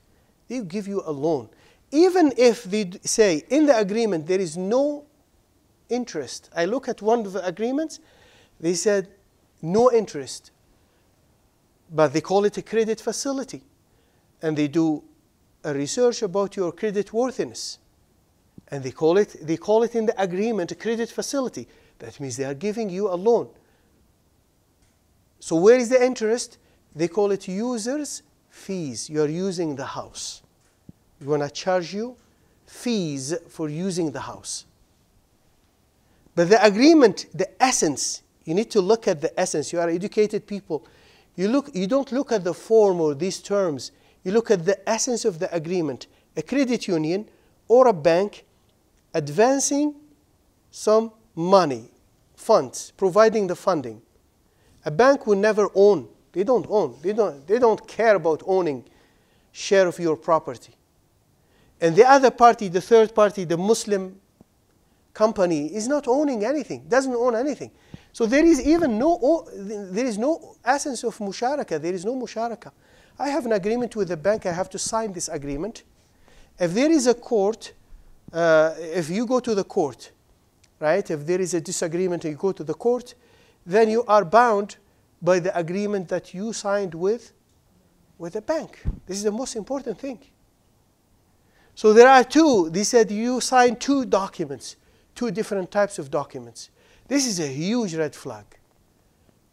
They will give you a loan. Even if they say in the agreement there is no interest. I look at one of the agreements, they said no interest. But they call it a credit facility. And they do a research about your credit worthiness. And they call it in the agreement a credit facility. That means they are giving you a loan. So where is the interest? They call it users' fees. You are using the house. We're going to charge you fees for using the house. But the agreement, the essence, you need to look at the essence. You are educated people. You don't look at the form or these terms. You look at the essence of the agreement. A credit union or a bank advancing some money, funds, providing the funding. A bank will never own. They don't own. They don't care about owning share of your property. And the other party, the third party, the Muslim company, is not owning anything, doesn't own anything. So there is no essence of musharaka. There is no musharaka. I have an agreement with the bank. I have to sign this agreement. If there is a court, if you go to the court, right? If there is a disagreement and you go to the court, then you are bound by the agreement that you signed with the bank. This is the most important thing. So there are two. They said you signed two documents, two different types of documents. This is a huge red flag.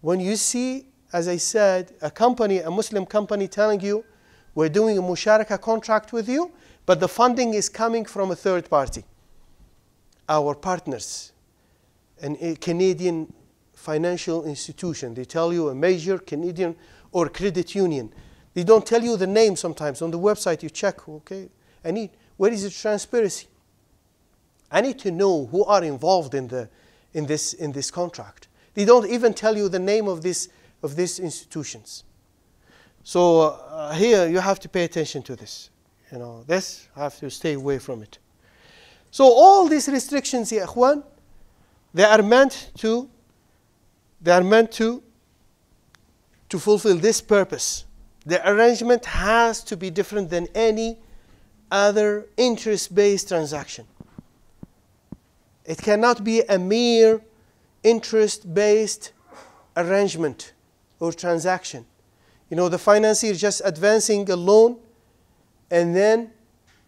When you see, as I said, a Muslim company telling you, we're doing a musharaka contract with you, but the funding is coming from a third party. Our partners, a Canadian financial institution. They tell you a major Canadian or credit union. They don't tell you the name sometimes. On the website you check, okay, where is the transparency? I need to know who are involved in this contract. They don't even tell you the name of these institutions. So here you have to pay attention to this. This I have to stay away from it. So all these restrictions, ya ikhwan, they are meant to fulfill this purpose. The arrangement has to be different than any other interest-based transaction. It cannot be a mere interest-based arrangement or transaction. The financier just advancing a loan and then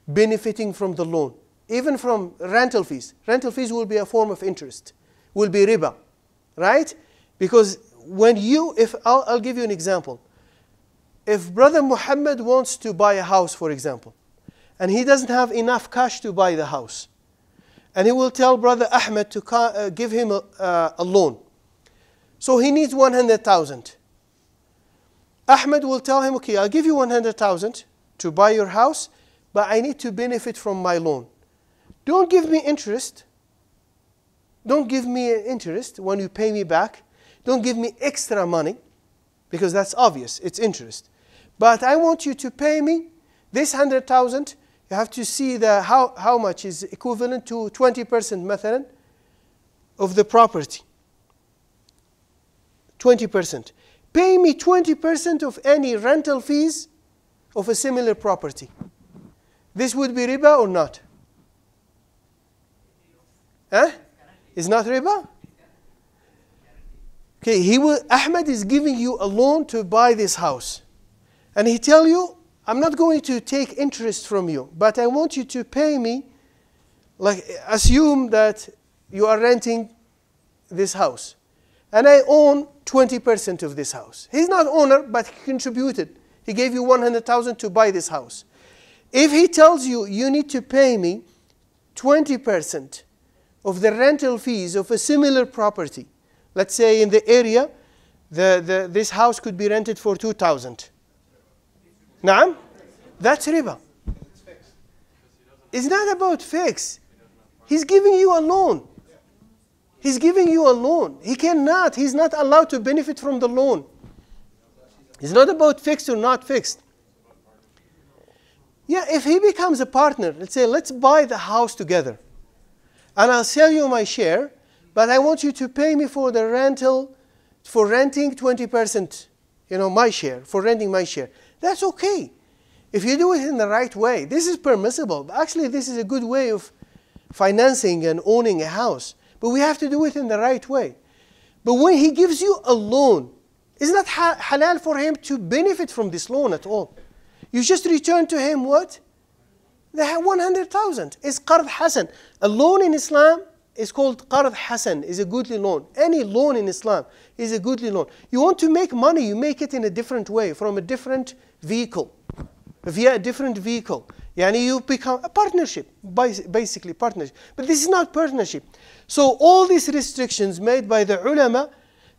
benefiting from the loan. Even from rental fees. Rental fees will be a form of interest, will be riba, right? Because I'll give you an example. If Brother Muhammad wants to buy a house, for example, and he doesn't have enough cash to buy the house, and he will tell Brother Ahmed to give him a loan. So he needs 100,000. Ahmed will tell him, okay, I'll give you 100,000 to buy your house, but I need to benefit from my loan. Don't give me interest. Don't give me interest when you pay me back. Don't give me extra money, because that's obvious, it's interest. But I want you to pay me this 100,000. You have to see how much is equivalent to 20% مثلا of the property. 20%. Pay me 20% of any rental fees of a similar property. This would be riba or not? It's not riba? Okay, Ahmed is giving you a loan to buy this house. And he tell you, I'm not going to take interest from you, but I want you to pay me, like assume that you are renting this house, and I own 20% of this house. He's not owner, but he contributed. He gave you 100,000 to buy this house. If he tells you, you need to pay me 20% of the rental fees of a similar property, let's say in the area, this house could be rented for 2,000. Naam? That's riba. It's not about fix. He's giving you a loan. He's giving you a loan. He's not allowed to benefit from the loan. It's not about fixed or not fixed. Yeah, if he becomes a partner, let's say, let's buy the house together. And I'll sell you my share, but I want you to pay me for the rental, for renting 20%, my share, for renting my share. That's okay. If you do it in the right way, this is permissible. Actually, this is a good way of financing and owning a house. But we have to do it in the right way. But when he gives you a loan, it's not halal for him to benefit from this loan at all. You just return to him what? They have 100,000. It's qard hasan. A loan in Islam is called qard hasan, is a goodly loan. Any loan in Islam is a goodly loan. You want to make money, you make it in a different way, from a different vehicle, via a different vehicle. Yani you become a partnership, basically partnership. But this is not partnership. So all these restrictions made by the ulama,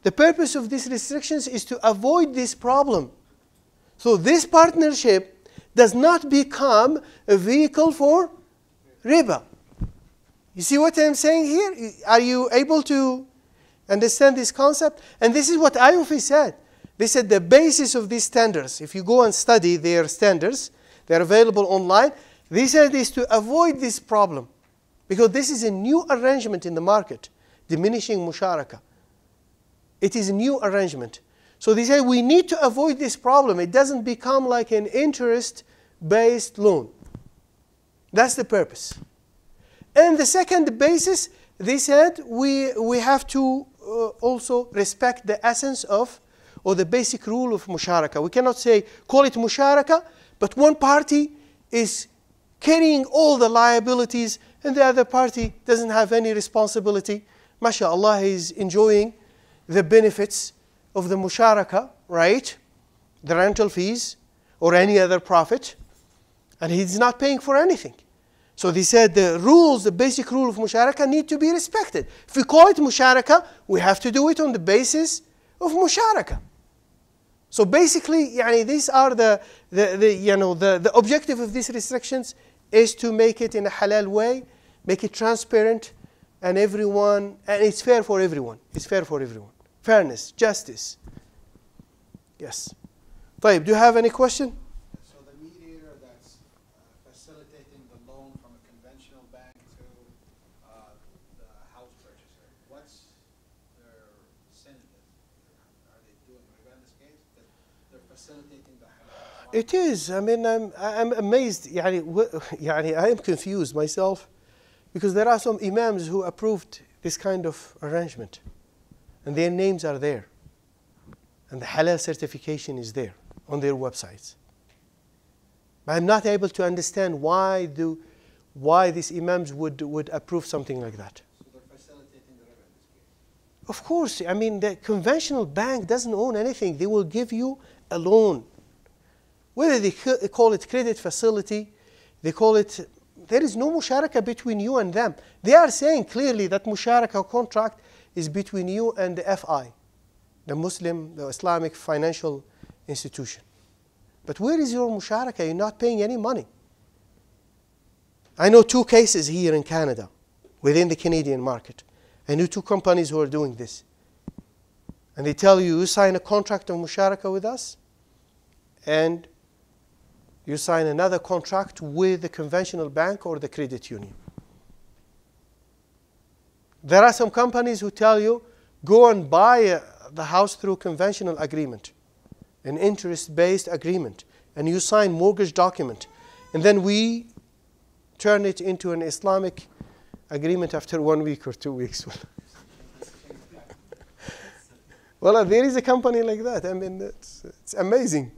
the purpose of these restrictions is to avoid this problem. So this partnership does not become a vehicle for riba. You see what I'm saying here? Are you able to understand this concept? And this is what IISC said. They said the basis of these standards, if you go and study their standards, they're available online, they said is to avoid this problem. Because this is a new arrangement in the market, diminishing musharaka. It is a new arrangement. So they say we need to avoid this problem. It doesn't become like an interest-based loan. That's the purpose. And the second basis, they said we have to also respect the essence of, or the basic rule of musharaka. We cannot say, call it musharaka, but one party is carrying all the liabilities and the other party doesn't have any responsibility. MashaAllah, he's enjoying the benefits of the musharaka, right? The rental fees or any other profit, and he's not paying for anything. So they said the rules, the basic rule of musharaka need to be respected. If we call it musharaka, we have to do it on the basis of musharaka. So basically, these are the objective of these restrictions is to make it in a halal way, make it transparent, and it's fair for everyone. It's fair for everyone. Fairness, justice. Yes. طيب, do you have any question? So the mediator that's facilitating the loan from a conventional bank to the house purchaser, what's their synonym? Are they doing riba in this case? That they're facilitating the halal? It is. I mean, I'm amazed. I am confused myself because there are some imams who approved this kind of arrangement. And their names are there. And the halal certification is there on their websites. But I'm not able to understand why these imams would approve something like that. So they're facilitating the riba in this case? Of course. I mean, the conventional bank doesn't own anything. They will give you a loan. Whether they call it credit facility, they call it, there is no musharaka between you and them. They are saying clearly that musharaka contract is between you and the FI, the Islamic financial institution. But where is your musharaka? You're not paying any money. I know 2 cases here in Canada, within the Canadian market. I knew 2 companies who are doing this. And they tell you, you sign a contract of musharaka with us, and you sign another contract with the conventional bank or the credit union. There are some companies who tell you, go and buy the house through conventional agreement, an interest-based agreement, and you sign mortgage document. And then we turn it into an Islamic agreement after 1 week or 2 weeks. Well, there is a company like that. I mean, it's amazing.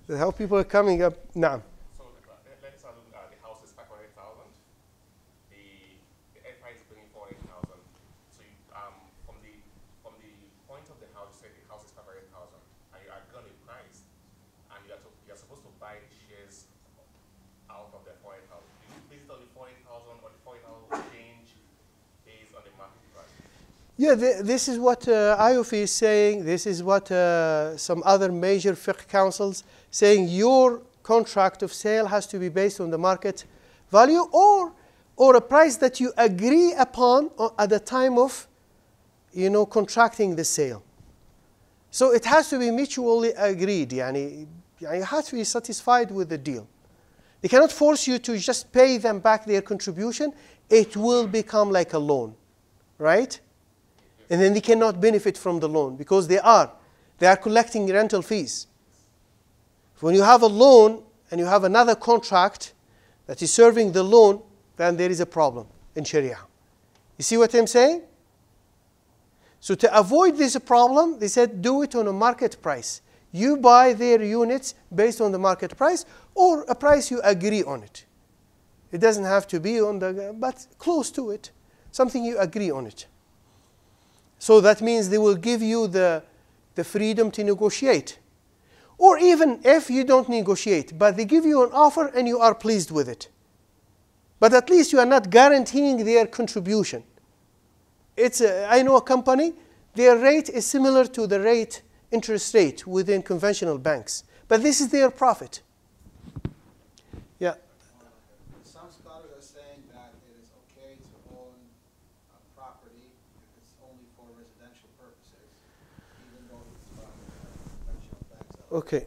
How people are coming up. Naam. So let's assume the house is 500,000. The FI is bringing 400,000. So from the point of the house, you say the house is 500,000, and you agree on a price, and you're supposed to buy the shares out of the 400,000. Do you base it on the 400,000 or the 400,000 change based on the market price? Yeah, this is what IOFI is saying. This is what some other major fiqh councils saying. Your contract of sale has to be based on the market value or a price that you agree upon at the time of, contracting the sale. So it has to be mutually agreed. Yani you have to be satisfied with the deal. They cannot force you to just pay them back their contribution. It will become like a loan, right? And then they cannot benefit from the loan because they are collecting rental fees. When you have a loan and you have another contract that is serving the loan, then there is a problem in Sharia. You see what I'm saying? So to avoid this problem, they said do it on a market price. You buy their units based on the market price or a price you agree on it. It doesn't have to be but close to it. Something you agree on it. So that means they will give you the freedom to negotiate. Or even if you don't negotiate, but they give you an offer and you are pleased with it. But at least you are not guaranteeing their contribution. I know a company, their rate is similar to the interest rate within conventional banks. But this is their profit. Yeah. Some scholars are saying that it is okay to own a property if it's only for residential purposes, even though it's conventional banks. Okay.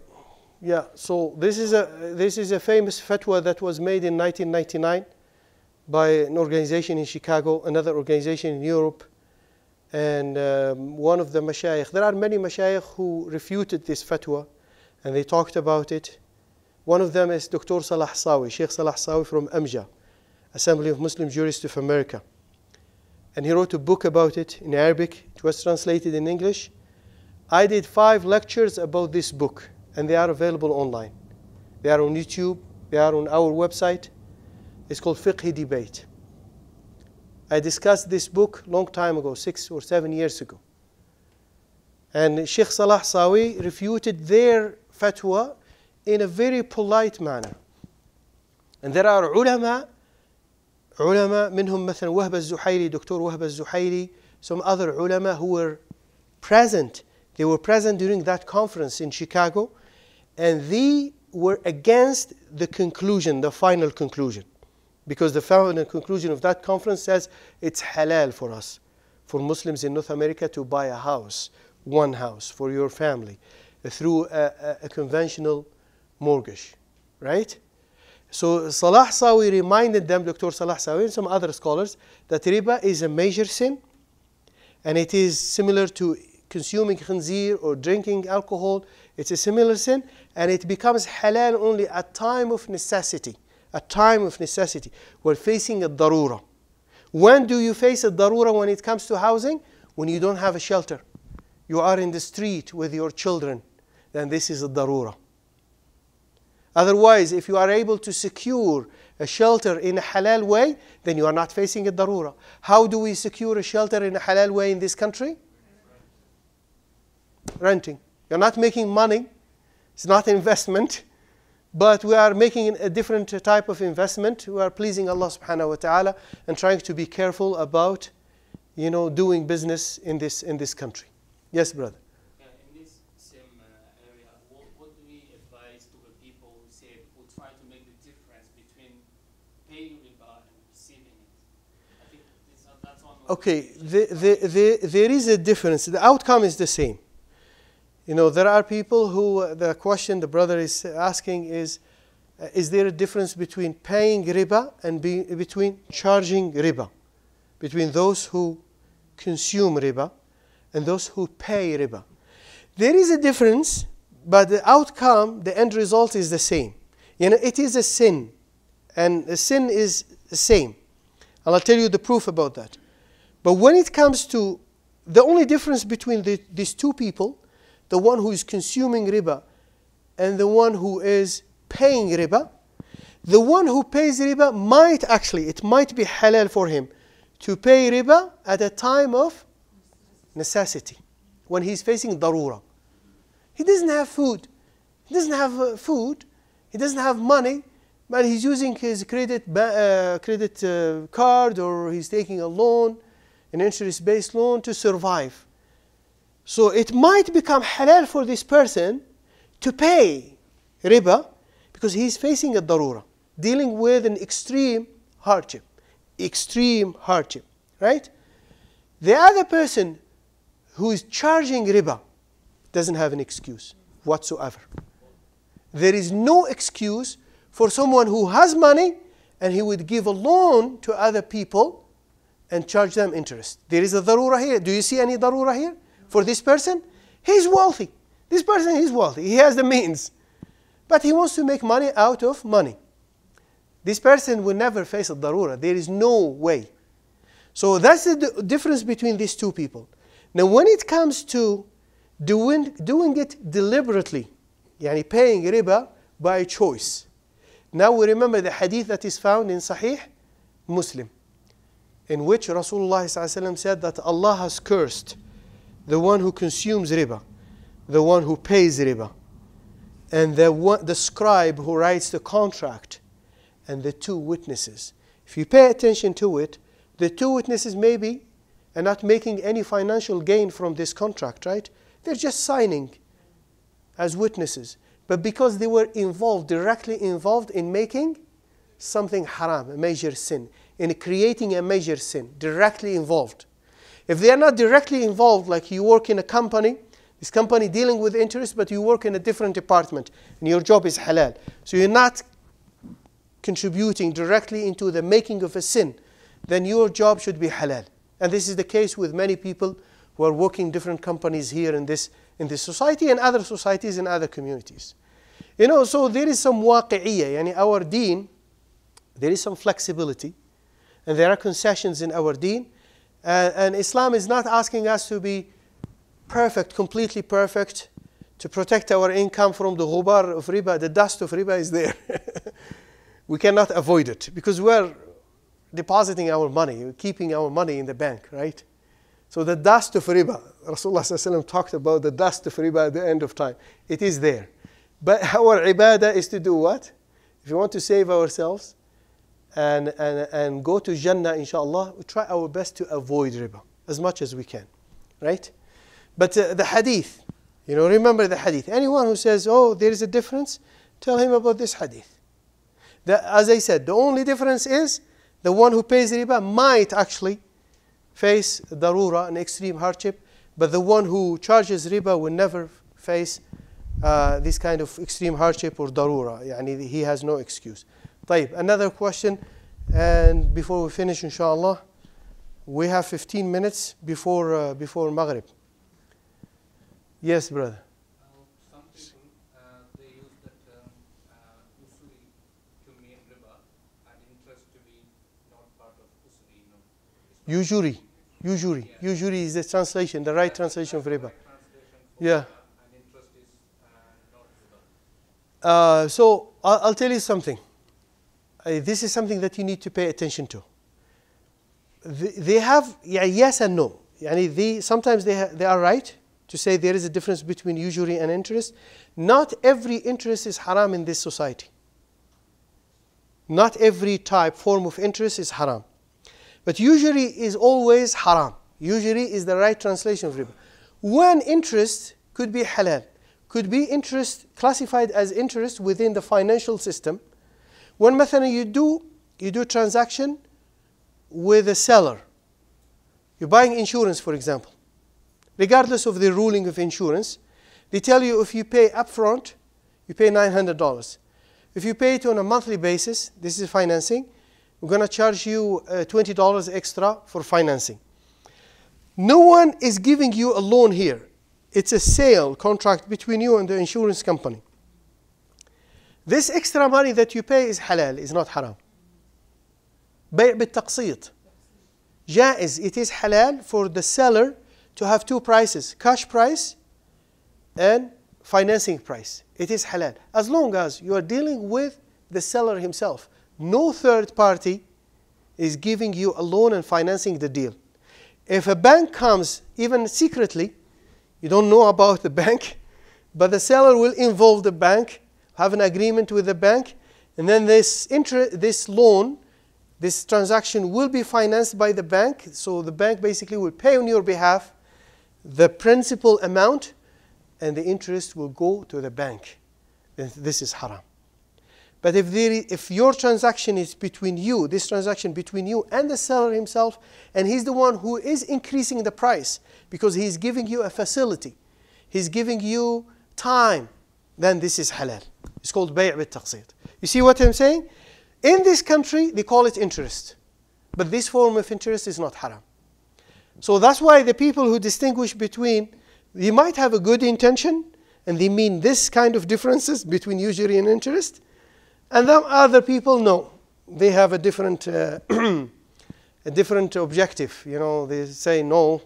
Yeah, so this is a famous fatwa that was made in 1999 by an organization in Chicago, another organization in Europe, and one of the mashayikh. There are many mashayikh who refuted this fatwa, and they talked about it. One of them is Dr. Salah Sawi, Sheikh Salah Sawi from AMJA, Assembly of Muslim Jurists of America. And he wrote a book about it in Arabic. It was translated in English. I did 5 lectures about this book, and they are available online. They are on YouTube. They are on our website. It's called Fiqh Debate. I discussed this book long time ago, 6 or 7 years ago. And Sheikh Salah Sawi refuted their fatwa in a very polite manner. And there are ulama منهم مثلا وهب الزحيري, Dr. Wahb al-Zuhairi, some other ulama who were present. They were present during that conference in Chicago, and they were against the conclusion, the final conclusion. Because the final conclusion of that conference says it's halal for us, for Muslims in North America, to buy a house, one house for your family, through a conventional mortgage, right? So Salah Sawi reminded them, Dr. Salah Sawi and some other scholars, that riba is a major sin, and it is similar to consuming khinzir or drinking alcohol. It's a similar sin, and it becomes halal only at time of necessity. A time of necessity. We're facing a darura. When do you face a darura when it comes to housing? When you don't have a shelter. You are in the street with your children. Then this is a darura. Otherwise, if you are able to secure a shelter in a halal way, then you are not facing a darura. How do we secure a shelter in a halal way in this country? Renting. You're not making money. It's not investment. But we are making a different type of investment. We are pleasing Allah subhanahu wa ta'ala and trying to be careful about, doing business in this country. Yes, brother. Yeah, in this same area, what do we advise to the people who try to make the difference between paying riba and receiving it? I think that's one. Okay, there is a difference. The outcome is the same. There are people who, the question the brother is asking is there a difference between paying riba and between charging riba? Between those who consume riba and those who pay riba. There is a difference, but the outcome, the end result is the same. It is a sin, and the sin is the same. And I'll tell you the proof about that. But when it comes to the only difference between these two people, the one who is consuming riba and the one who is paying riba, the one who pays riba might actually, it might be halal for him to pay riba at a time of necessity, when he's facing darura. He doesn't have food. He doesn't have food. He doesn't have money, but he's using his credit card, or he's taking a loan, an interest-based loan, to survive. So it might become halal for this person to pay riba because he's facing a darura, dealing with an extreme hardship. Extreme hardship, right? The other person who is charging riba doesn't have an excuse whatsoever. There is no excuse for someone who has money and he would give a loan to other people and charge them interest. There is a darura here. Do you see any darura here for this person? He's wealthy. This person is wealthy. He has the means. But he wants to make money out of money. This person will never face a darura. There is no way. So that's the difference between these two people. Now when it comes to doing it deliberately, yani paying riba by choice. Now we remember the hadith that is found in Sahih Muslim, in which Rasulullah ﷺ said that Allah has cursed the one who consumes riba, the one who pays riba, and the scribe who writes the contract, and the two witnesses. If you pay attention to it, the two witnesses maybe are not making any financial gain from this contract, right? They're just signing as witnesses. But because they were involved, directly involved in making something haram, a major sin, in creating a major sin, directly involved. If they are not directly involved, like you work in a company, this company dealing with interest, but you work in a different department, and your job is halal. So you're not contributing directly into the making of a sin, then your job should be halal. And this is the case with many people who are working in different companies here in this society and other societies and other communities. You know, so there is some waqi'iyya, yani our deen, there is some flexibility, and there are concessions in our deen, and Islam is not asking us to be perfect, completely perfect, to protect our income from the ghubar of riba. The dust of riba is there. We cannot avoid it because we're depositing our money, we're keeping our money in the bank, right? So the dust of riba, Rasulullah ﷺ talked about the dust of riba at the end of time. It is there. But our ibadah is to do what? If you want to save ourselves and go to Jannah, inshallah, we try our best to avoid riba as much as we can, right? But the hadith, you know, remember the hadith. Anyone who says, oh, there is a difference, tell him about this hadith. As I said, the only difference is the one who pays riba might actually face darura, an extreme hardship, but the one who charges riba will never face this kind of extreme hardship or darura. Yani he has no excuse. طيب, another question, and before we finish, inshallah, we have 15 minutes before Maghrib. Yes, brother. Some people, they use that usuri to mean riba and interest to be not part of usuri. No. Usury is the translation, the right translation of riba. Yeah. And interest is not riba. So I'll tell you something. This is something that you need to pay attention to. They have yes and no. Sometimes they are right to say there is a difference between usury and interest. Not every interest is haram in this society. Not every form of interest is haram. But usury is always haram. Usury is the right translation of riba. When interest could be halal, could be interest classified as interest within the financial system. When مثلا you do transaction with a seller. You're buying insurance, for example. Regardless of the ruling of insurance, they tell you if you pay upfront, you pay $900. If you pay it on a monthly basis, this is financing, we're going to charge you $20 extra for financing. No one is giving you a loan here. It's a sale contract between you and the insurance company. This extra money that you pay is halal, is not haram. بيع بالتقسيط. جائز, it is halal for the seller to have two prices, cash price and financing price. It is halal. As long as you are dealing with the seller himself. No third party is giving you a loan and financing the deal. If a bank comes, even secretly, you don't know about the bank, but the seller will involve the bank, have an agreement with the bank, and then this loan, this transaction will be financed by the bank. So the bank basically will pay on your behalf the principal amount, and the interest will go to the bank. This is haram. But if your transaction is between you, this transaction between you and the seller himself, and he's the one who is increasing the price because he's giving you a facility, he's giving you time, then this is halal. It's called bay' bil-taqsit. You see what I'm saying? In this country, they call it interest. But this form of interest is not haram. So that's why the people who distinguish between, you might have a good intention, and they mean this kind of differences between usury and interest, and then other people, no. They have a different objective. You know, they say no.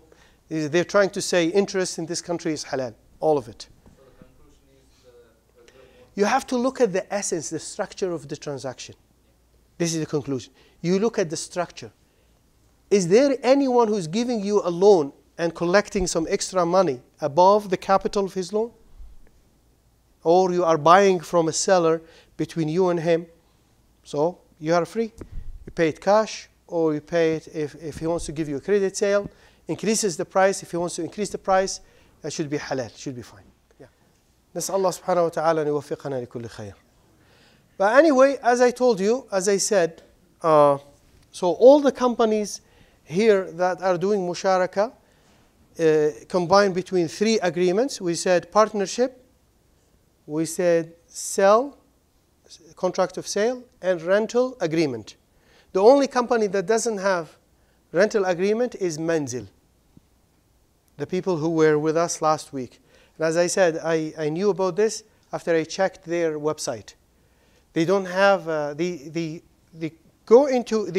They're trying to say interest in this country is halal. All of it. So the conclusion is you have to look at the essence, the structure of the transaction. This is the conclusion. You look at the structure. Is there anyone who's giving you a loan and collecting some extra money above the capital of his loan? Or you are buying from a seller between you and him. So you are free. You pay it cash, or you pay it if he wants to give you a credit sale, increases the price. If he wants to increase the price, that should be halal, should be fine. Yeah. نسأل الله سبحانه وتعالى أن يوفقنا لكل خير. But anyway, as I told you, as I said, so all the companies here that are doing musharaka combine between three agreements. We said partnership, we said sell, contract of sale, and rental agreement. The only company that doesn't have rental agreement is Manzil, the people who were with us last week. And as I said, I knew about this after I checked their website. They don't have, they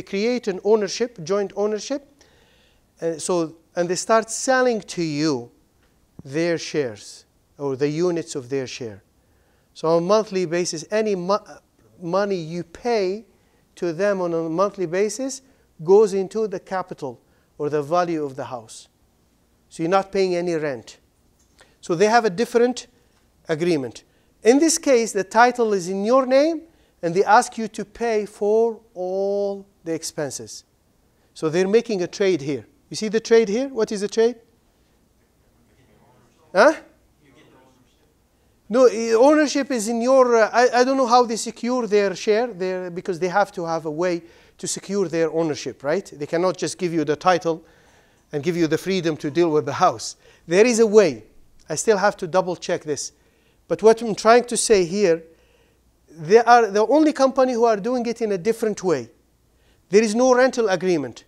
create an ownership, joint ownership, and they start selling to you their shares or the units of their share. So on a monthly basis, any money you pay to them on a monthly basis goes into the capital or the value of the house. So you're not paying any rent. So they have a different agreement. In this case, the title is in your name, and they ask you to pay for all the expenses. So they're making a trade here. You see the trade here? What is the trade? Huh? No, ownership is in your, I don't know how they secure their share there, because they have to have a way to secure their ownership, right? They cannot just give you the title and give you the freedom to deal with the house. There is a way. I still have to double check this. But what I'm trying to say here, they are the only company who are doing it in a different way. There is no rental agreement.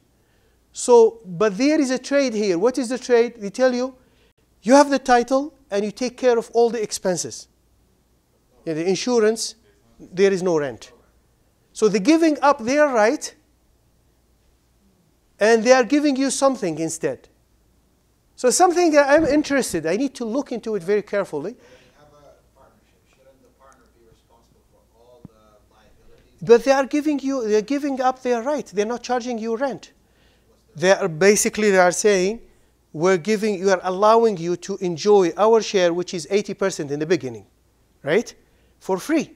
So, but there is a trade here. What is the trade? They tell you, you have the title and you take care of all the expenses. Yeah, the insurance, there is no rent. So they're giving up their right and they are giving you something instead. So something that I'm interested, I need to look into it very carefully. When you have a partnership, shouldn't the partner be responsible for all the liabilities? But they're giving up their right. They're not charging you rent. They are saying, you are allowing you to enjoy our share, which is 80% in the beginning, right? For free.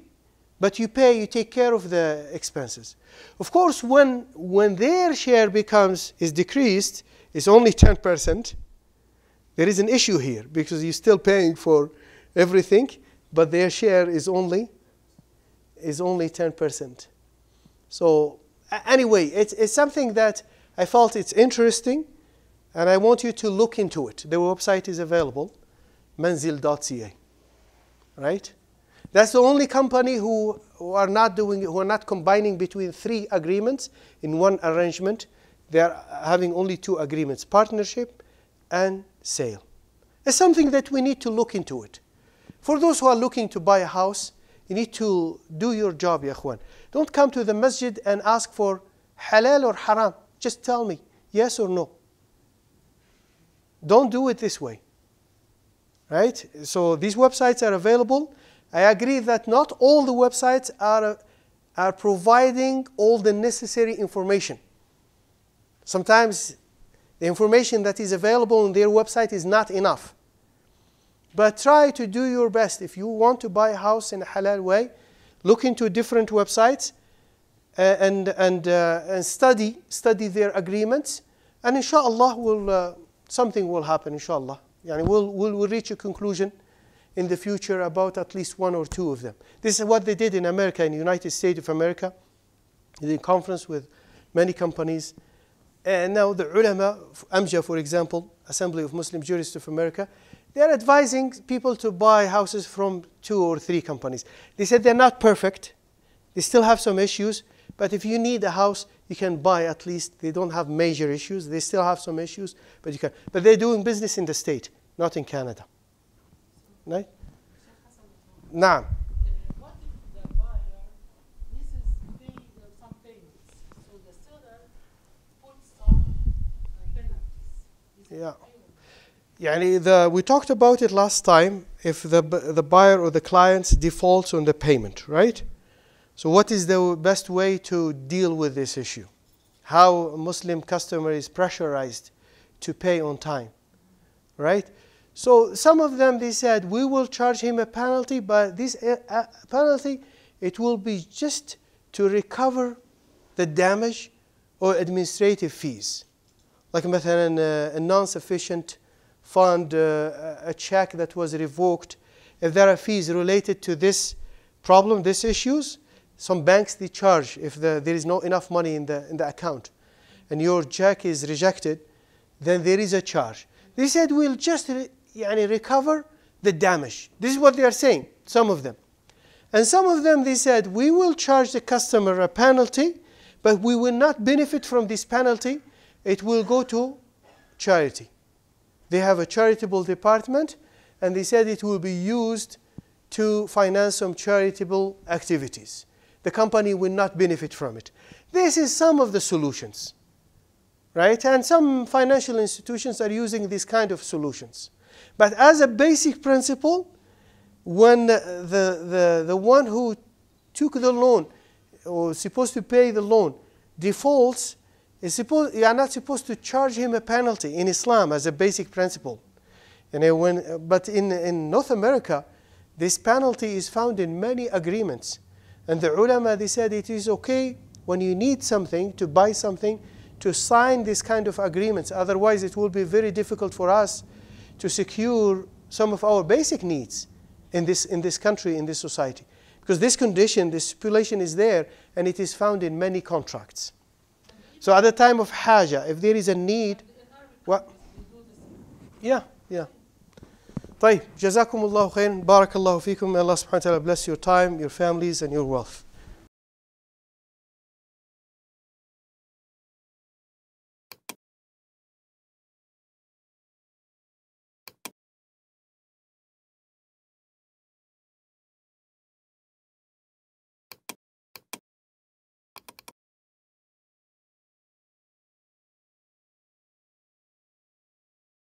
But you take care of the expenses. Of course, when their share is decreased, it's only 10%. There is an issue here because you're still paying for everything, but their share is only 10%. So anyway, it's something that I felt it's interesting, and I want you to look into it. The website is available, manzil.ca, right? That's the only company who are not combining between three agreements in one arrangement. They are having only two agreements: partnership and sale. It's something that we need to look into it. For those who are looking to buy a house, you need to do your job, ya ikhwan. Don't come to the masjid and ask for halal or haram. Just tell me yes or no. Don't do it this way. right? So these websites are available. I agree that not all the websites are providing all the necessary information. Sometimes the information that is available on their website is not enough. But try to do your best. If you want to buy a house in a halal way, look into different websites and study their agreements, and inshallah something will happen. Inshallah, we'll reach a conclusion in the future about at least one or two of them. This is what they did in America, in the United States of America. They did a conference with many companies, and now the ulama, AMJA, for example, Assembly of Muslim Jurists of America, they are advising people to buy houses from 2 or 3 companies. They said they're not perfect. They still have some issues. But if you need a house, you can buy at least. They don't have major issues. They still have some issues, but you can. But they're doing business in the state, not in Canada. Right? Naam. What if the buyer misses paying some payments? So the seller puts some penalties. Yeah. We talked about it last time, if the buyer or the client defaults on the payment, right? So what is the best way to deal with this issue? How a Muslim customer is pressurized to pay on time, right? So some of them, they said, we will charge him a penalty, but this penalty, it will be just to recover the damage or administrative fees. Like مثلا a non-sufficient fund, a check that was revoked. If there are fees related to this problem, these issues, some banks, they charge if there is not enough money in the account and your check is rejected, then there is a charge. They said we'll just recover the damage. This is what they are saying, some of them. And some of them, they said, we will charge the customer a penalty, but we will not benefit from this penalty. It will go to charity. They have a charitable department, and they said it will be used to finance some charitable activities. The company will not benefit from it. This is some of the solutions, right? And some financial institutions are using these kind of solutions. But as a basic principle, when the one who took the loan or supposed to pay the loan defaults, you are not supposed to charge him a penalty in Islam as a basic principle. But in North America, this penalty is found in many agreements. And the ulama, they said it is okay when you need something, to buy something, to sign this kind of agreements. Otherwise, it will be very difficult for us to secure some of our basic needs in this country, in this society. Because this condition, this stipulation is there, and it is found in many contracts. So at the time of haja, if there is a need, what? Yeah. طيب, جزاكم الله خير, بارك الله فيكم. May Allah subhanahu wa ta'ala bless your time, your families, and your wealth.